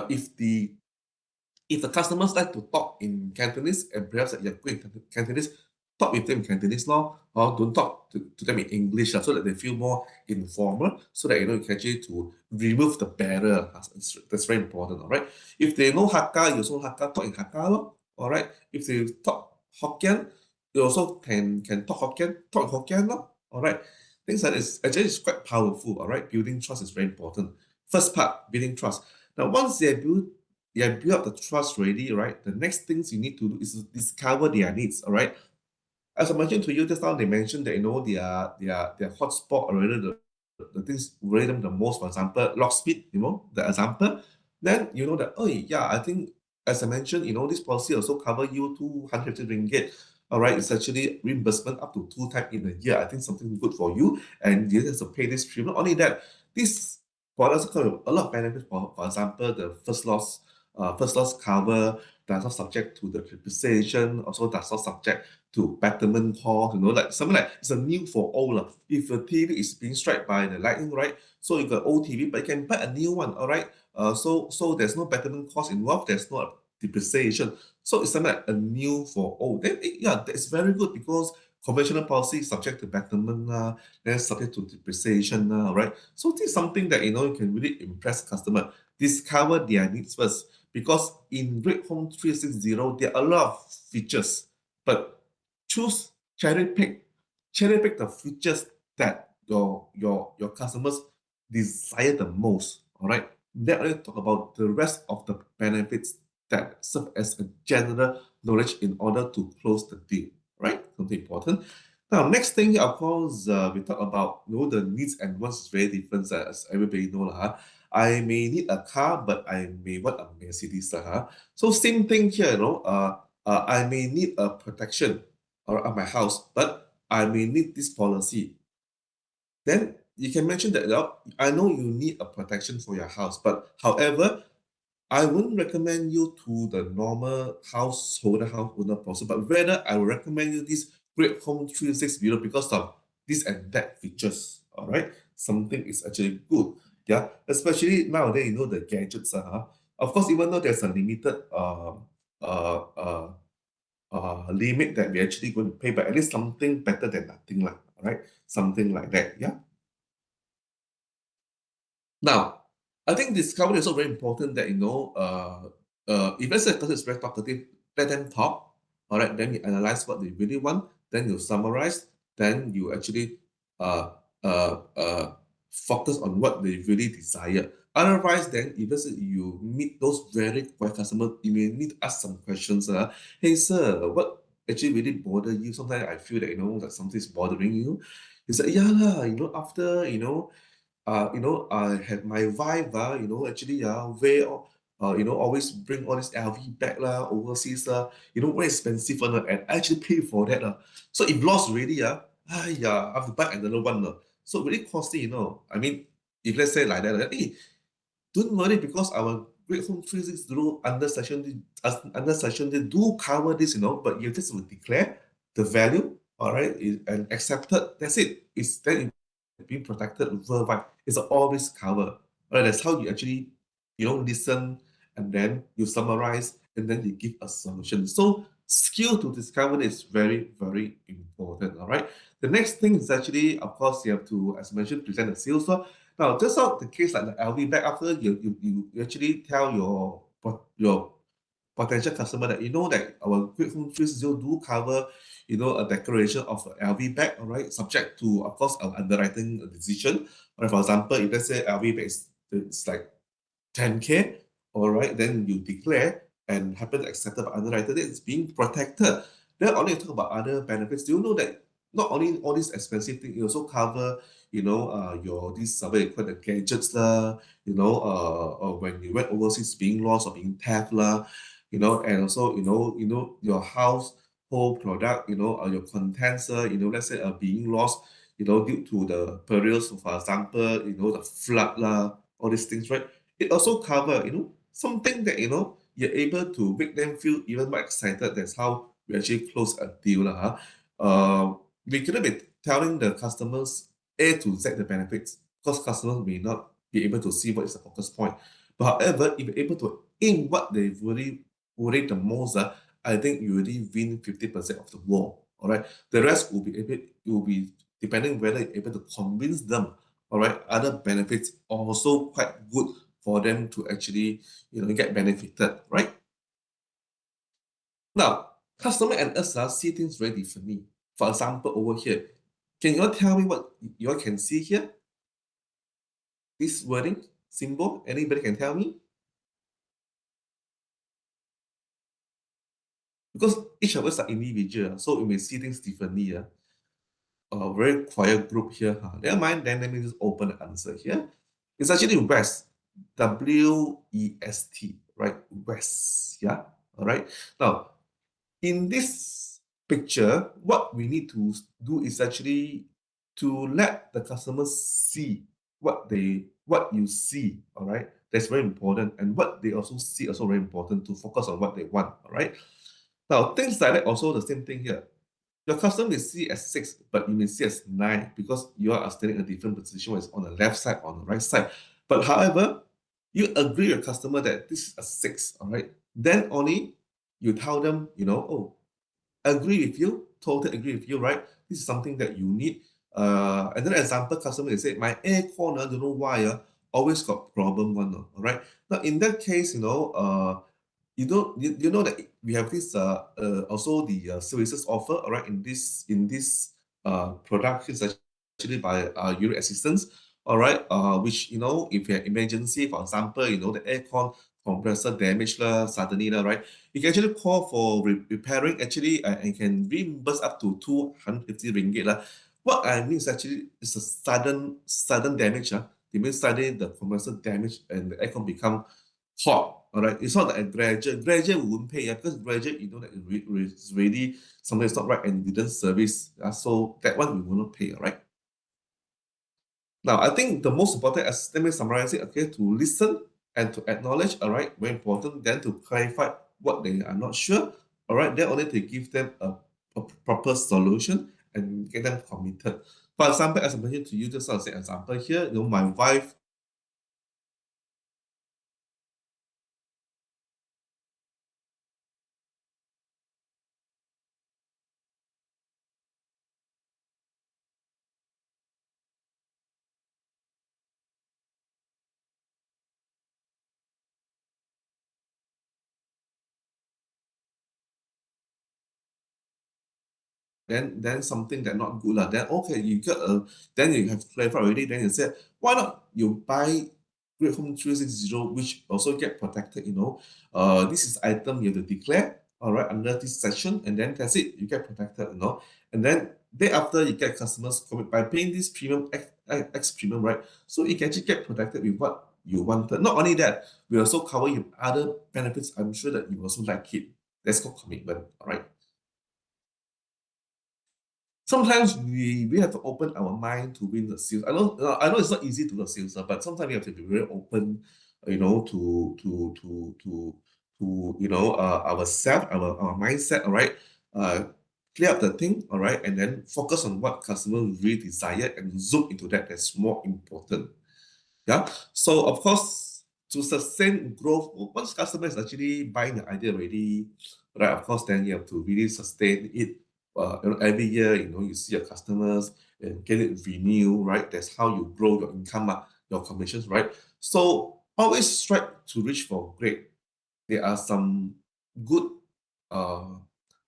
if the customers like to talk in Cantonese and perhaps that you're good in Cantonese, talk with them in Cantonese law, or don't talk to them in English so that they feel more informal, so that you know you can actually to remove the barrier. That's very important, all right? If they know Hakka, you also Hakka, talk in Hakka law, all right? If they talk Hokkien, you also can talk Hokkien, talk Hokkien law, all right? Things like this actually is quite powerful, all right? Building trust is very important. First part, building trust. Now, once they have built up the trust already, right? The next things you need to do is to discover their needs, all right? As I mentioned to you just now, they mentioned that, you know, their hotspot already, the things worry them the most, for example, lock speed, you know, the example. Then you know that, oh, yeah, I think, as I mentioned, you know, this policy also cover you 250 ringgit. All right, it's actually reimbursement up to 2 times in a year. I think something good for you, and you have to pay this premium. Not only that, this policy cover a lot of benefits. For example, the first loss cover does not subject to the depreciation, also does not subject to betterment cost, you know, like something like it's a new for old. If your TV is being struck by the lightning, right? So you got old TV, but you can buy a new one, all right? So there's no betterment cost involved, there's no depreciation. So it's something like a new for old. Then yeah, that's very good because conventional policy is subject to betterment, then subject to depreciation, right? So this is something that you know you can really impress customer. Discover their needs first. Because in Great Home 360, there are a lot of features, but choose cherry pick the features that your customers desire the most. All right. Then I talk about the rest of the benefits that serve as a general knowledge in order to close the deal. Right? Something important. Now, next thing, of course, we talk about, you know, the needs and wants is very different, as everybody know lah. I may need a car, but I may want a Mercedes. So same thing here, you know. I may need a protection at my house, but I may need this policy. Then you can mention that, I know you need a protection for your house, but however, I wouldn't recommend you to the normal house owner policy, but rather I will recommend you this Great Home 360 Bureau because of this and that features. All right, something is actually good. Yeah, especially nowadays, you know, the gadgets. Of course, even though there's a limited uh, uh, limit that we're actually going to pay, but at least something better than nothing, lah. All right, something like that. Yeah. Now, I think discovery is also very important that, you know, if let's say a person is very talkative, let them talk, all right, then you analyze what they really want, then you summarize, then you actually uh, focus on what they really desire. Otherwise, then if let's say you meet those very quiet customers, you may need to ask some questions. Hey, sir, what actually really bother you? Sometimes I feel that, you know, that something's bothering you. He said, yeah, lah, you know, after, I had my wife, actually, always bring all this LV bag lah, overseas very expensive one, and I actually pay for that. So if lost already, I have to buy another one. So really costly, you know. I mean, if let's say like that, hey, don't worry because our Great Home 360 under section they do cover this, you know, but you just will declare the value, all right, and accepted. That's it. It's then being protected worldwide. It's always covered. Right? That's how you actually, listen and then you summarize and then you give a solution. So skill to discover is very, very important. All right. The next thing is actually, of course, you have to, as mentioned, present the sales. Now, just out the case like the LV bag, after you actually tell your potential customer that you know that our Great Home 360 do cover, a declaration of a LV bag, all right, subject to, of course, our underwriting decision. Or for example, if let's say LV bag it's like 10K, all right, then you declare and happen to accept by underwriter, then it's being protected. Then only talk about other benefits. Do you know that not only all these expensive things, it also cover, your these what you call the gadgets lah, when you went overseas being lost or being theft lah, and also your household product, or your contents, let's say being lost, due to the perils, for example, the flood lah, all these things, right? It also cover, something that you're able to make them feel even more excited. That's how we actually close a deal lah. We couldn't be telling the customers A to Z the benefits. because customers may not be able to see what is the focus point. But however, if you're able to aim what they really worry the most, I think you already win 50% of the war. All right. The rest will be able, it will be depending whether you're able to convince them. All right. Other benefits are also quite good for them to actually, get benefited, right? Now, customer and us see things very differently. For example, over here, can you all tell me what you all can see here? This wording, symbol, anybody can tell me? Because each of us are individual, so we may see things differently. A very quiet group here. Never mind, then let me just open the answer here. It's actually West, W-E-S-T, right? West, yeah, all right. Now, in this picture, what we need to do is actually to let the customers see what you see, all right? That's very important. And what they also see also very important to focus on what they want, all right? Now, things like that also the same thing here. Your customer may see as 6, but you may see as 9 because you are standing in a different position, whether it's on the left side, on the right side. But however, you agree with your customer that this is a 6, all right? Then only you tell them, oh, agree with you, totally agree with you, right? This is something that you need. Another example, customer say, my aircon, I don't know why, always got problem one, all right? Now, in that case, you know that we have this also the services offer, all right, in this product is actually by unit assistance, all right, which if you have emergency, for example, the aircon compressor damaged suddenly, right, you can actually call for repairing actually, and can reimburse up to 250 ringgit. What I mean is actually it's a sudden damage. It means suddenly the compressor damage and the aircon become hot. All right, it's not like a graduate we won't pay, because graduate that it's really something is not right and didn't service, so that one we will not pay. All right. Now, I think the most important, as let me summarize it, okay, to listen and to acknowledge, all right, very important, then to clarify what they are not sure, all right, then only to give them a proper solution and get them committed. For example, as I mentioned to you, just as an example here, my wife, then something that not good, then okay, then you have clarified already, then you said, why not you buy Great Home 360, which also get protected, this is item you have to declare, all right, under this section, and then that's it, you get protected, and then thereafter you get customers commit by paying this premium, X premium, right? So you can actually get protected with what you wanted. Not only that, we also cover you other benefits. I'm sure that you also like it. That's called commitment, all right? Sometimes we have to open our mind to win the sales. I know it's not easy to do sales, but sometimes we have to be very open, to ourself, our mindset, all right. Clear up the thing, all right, and then focus on what customers really desire and zoom into that. That's more important. Yeah. So of course, to sustain growth, once customer is actually buying the idea already, right? Of course, then you have to really sustain it. Every year, you see your customers and get it renew, right? That's how you grow your income, your commissions, right? So always strive to reach for great. There are some good uh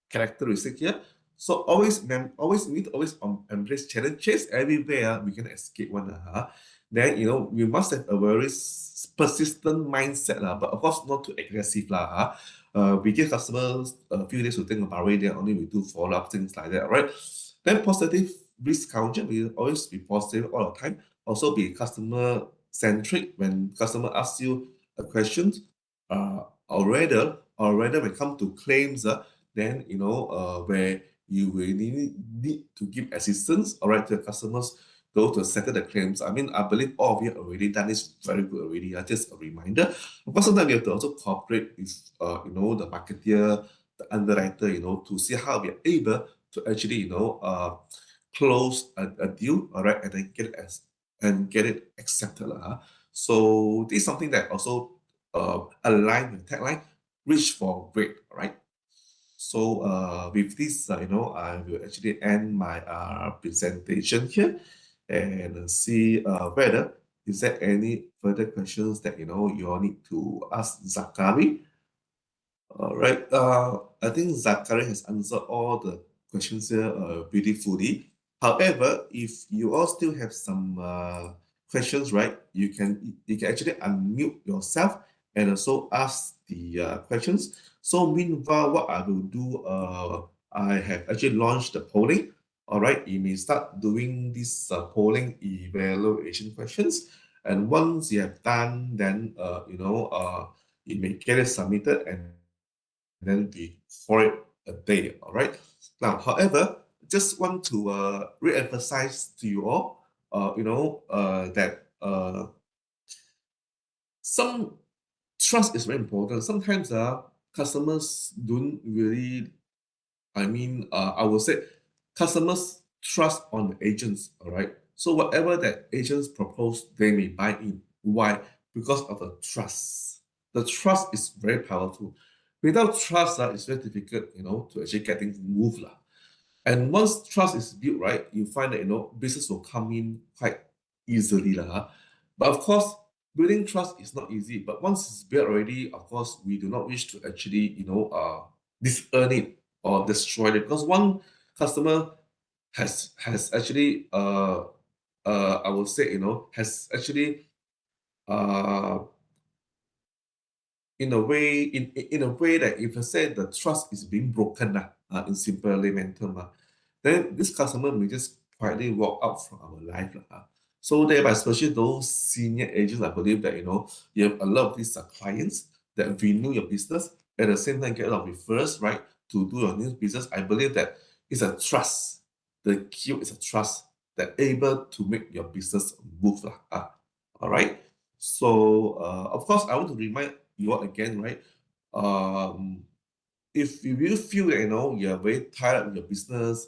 characteristic here. So always we need to always embrace challenges everywhere. We can escape one. Then we must have a very persistent mindset, but of course not too aggressive. We give customers a few days to think about it, then only we do follow-up things like that, right? Then positive risk culture, we always be positive all the time. Also be customer centric when customer asks you a question, or rather when it comes to claims, then where you will need to give assistance, all right, to the customers, those to settle the claims. I mean, I believe all of you already done this very good already. Just a reminder. Of course, sometimes we have to also cooperate with the marketeer, the underwriter, to see how we are able to actually close a deal, all right, and then get it as and get it accepted. So this is something that also align with tagline, reach for great, right? So with this, I will actually end my presentation here and see whether is there any further questions that you all need to ask Zachary. All right. I think Zachary has answered all the questions here beautifully. However, if you all still have some questions, right, you can actually unmute yourself and also ask the questions. So meanwhile, what I will do, I have actually launched the polling. All right, you may start doing this polling evaluation questions, and once you have done, then you may get it submitted and then we for it a day. All right. Now, however, just want to re-emphasize to you all, that some trust is very important. Sometimes customers don't really, I would say customers trust on the agents, all right? So whatever that agents propose, they may buy in. Why? Because of the trust. The trust is very powerful. Without trust, it's very difficult, to actually get things moved. And once trust is built, right, you find that, business will come in quite easily. But of course, building trust is not easy. But once it's built already, of course, we do not wish to actually, disearn it or destroy it. Because one customer has actually, I would say, has actually, uh, in a way that if I say the trust is being broken, in simple layman term, then this customer may just quietly walk out from our life. So thereby, especially those senior agents, I believe that you have a lot of these clients that renew your business, at the same time get a lot of referrals, right, to do your new business. I believe that it's a trust. The key is a trust that able to make your business move. All right. So of course, I want to remind you all again, right? Um, if you really feel that you're very tired of your business,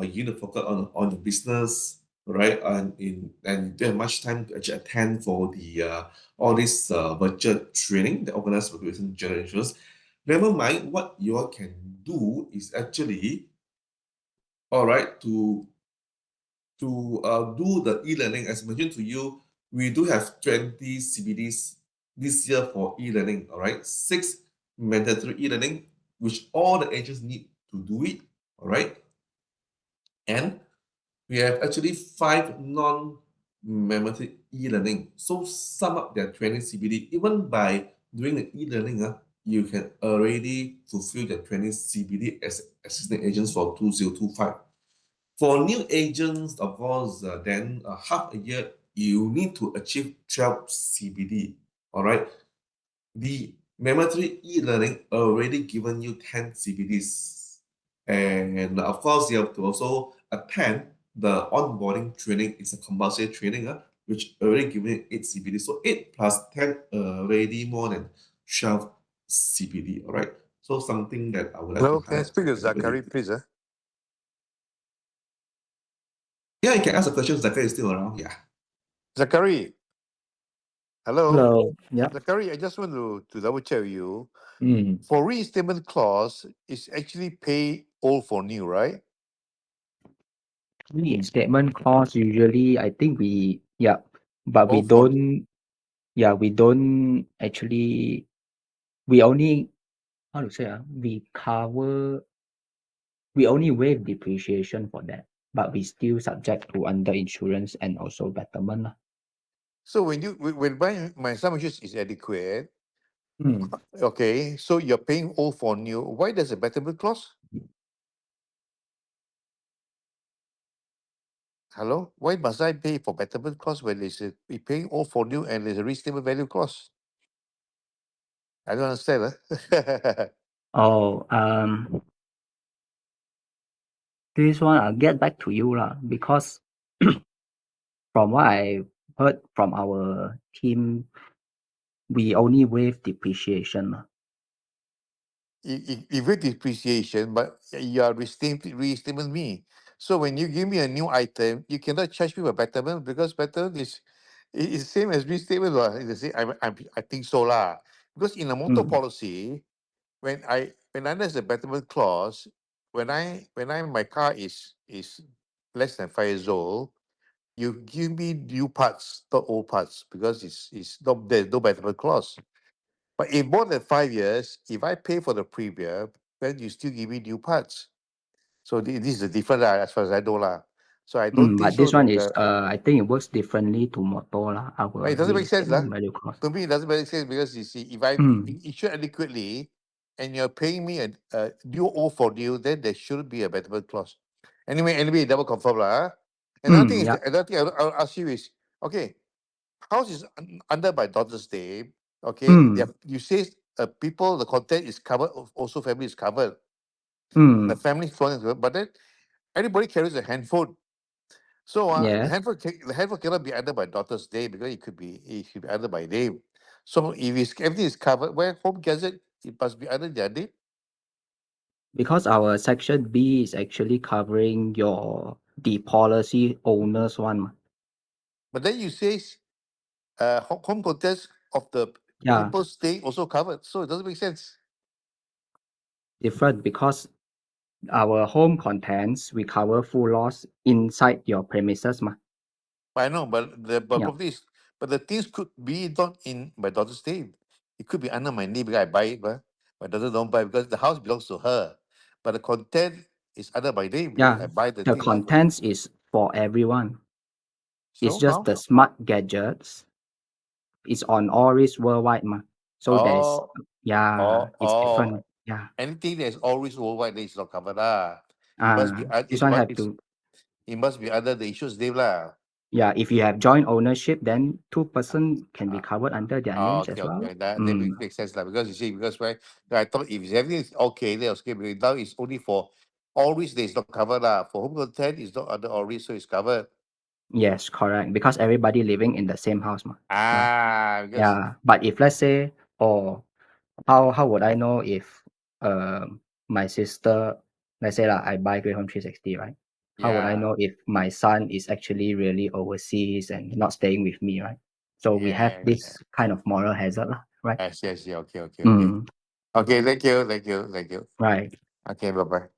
you need to focus on your business, right? And you don't have much time to actually attend for the all this virtual training that organized by Great General Insurance. Never mind, what you all can do is actually, all right, to do the e-learning. As mentioned to you, we do have 20 CBDs this year for e-learning, all right? 6 mandatory e-learning, which all the agents need to do it, all right? And we have actually 5 non-mandatory e-learning. So sum up their 20 CBD. Even by doing the e-learning, you can already fulfill the 20 CBD as assistant agents for 2025. For new agents, of course, then half a year, you need to achieve 12 CBD. All right. The mandatory e-learning already given you 10 CBDs. And of course, you have to also attend the onboarding training. It's a compulsory training, which already given you 8 CBD. So 8 plus 10 already more than 12 CBD. All right. So something that I would like Hello, to can I highlight. speak to Zachary, please? Yeah, you can ask a question. Zachary is still around. Yeah. Zachary, hello. Hello. Yeah. Zachary, I just want to double check with you. Mm. For reinstatement clause, it's actually pay old for new, right? Reinstatement clause usually I think but we Old for don't actually we only how to say we only waive depreciation for that, but we still subject to under insurance and also betterment. so when my sum assured is adequate, Mm. okay, so you're paying old for new. Why there's a betterment clause? Hello? Why must I pay for betterment clause when we paying old for new and there's a restatement value clause? I don't understand. Oh, this one I'll get back to you because from what I heard from our team, we only waive depreciation. If with depreciation, but you are restatement me. So when you give me a new item, you cannot charge me for betterment because betterment is same as restatement. It's the same. I think so lah. Because in a motor Mm. policy, when there's a betterment clause, when my car is less than 5 years old, you give me new parts, not old parts, because it's not there's no betterment clause. But in more than 5 years, if I pay for the premium, then you still give me new parts. So this is the difference as far as I know lah. So I don't think But so this one that is, I think it works differently to motor lah. but it Our doesn't make sense lah. reinstatement value clause. To me, it doesn't make sense because you see, if I Mm. insure adequately and you're paying me a new O for new, then there shouldn't be a betterment clause. Anyway, double confirm lah. Another thing is Yeah. another thing I'll ask you is okay, house is under my daughter's name. Okay, you say people the content is covered, also family is covered. The Mm. family phone is covered, but then everybody carries a handphone. So Yes. the handphone cannot be under my daughter's name because it should be under my name. So if everything is covered, where home gadget it must be under their name. Because our section B is actually covering the policy owner's one. mah. But then you say home contents of the Yeah, people staying also covered. So it doesn't make sense. different because our home contents, we cover full loss inside your premises. mah. I know, but the Yeah. property is, but the things could be not in my daughter's name. It could be under my name because I buy it, but my daughter don't buy because the house belongs to her. But the content is under my name because Yeah, I buy the the thing. contents is for everyone. It's So just how? the smart gadgets. It's on all risk worldwide. mah. So there's, Oh, it's different. Yeah. anything that is always worldwide, then it's not covered lah. It must be This one have to, it must be under the issue's name lah. yeah, if you have joint ownership, then two person can be Ah, covered under their names as okay, well. okay. That Mm. makes sense lah. Because you see, because why I thought if everything is okay, then okay. But now it's only for all risk that is not covered lah. For home content, it's not under all risk, so it's covered. Yes, correct. Because everybody living in the same house. mah. Because Yeah. But if let's say, how would I know if my sister, let's say I buy Great Home 360, right? How would I yeah, know if my son is actually really overseas and not staying with me, right? So we have yeah. this kind of moral hazard, lah, right? Yes, yeah. Okay. Mm, Okay, thank you. right. Okay, bye bye.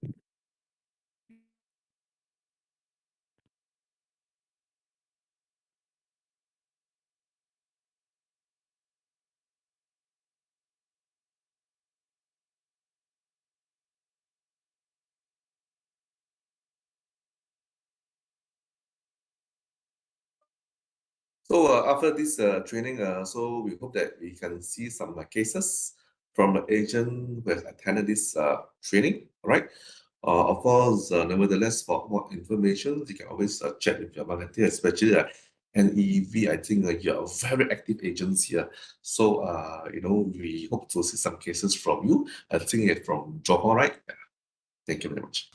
So after this training, so we hope that we can see some cases from the agent who has attended this training. All right. Of course, nevertheless, for more information, you can always check with your marketer, especially NEV. I think you're a very active agent here. So, we hope to see some cases from you. I think it's from Johor, right? Thank you very much.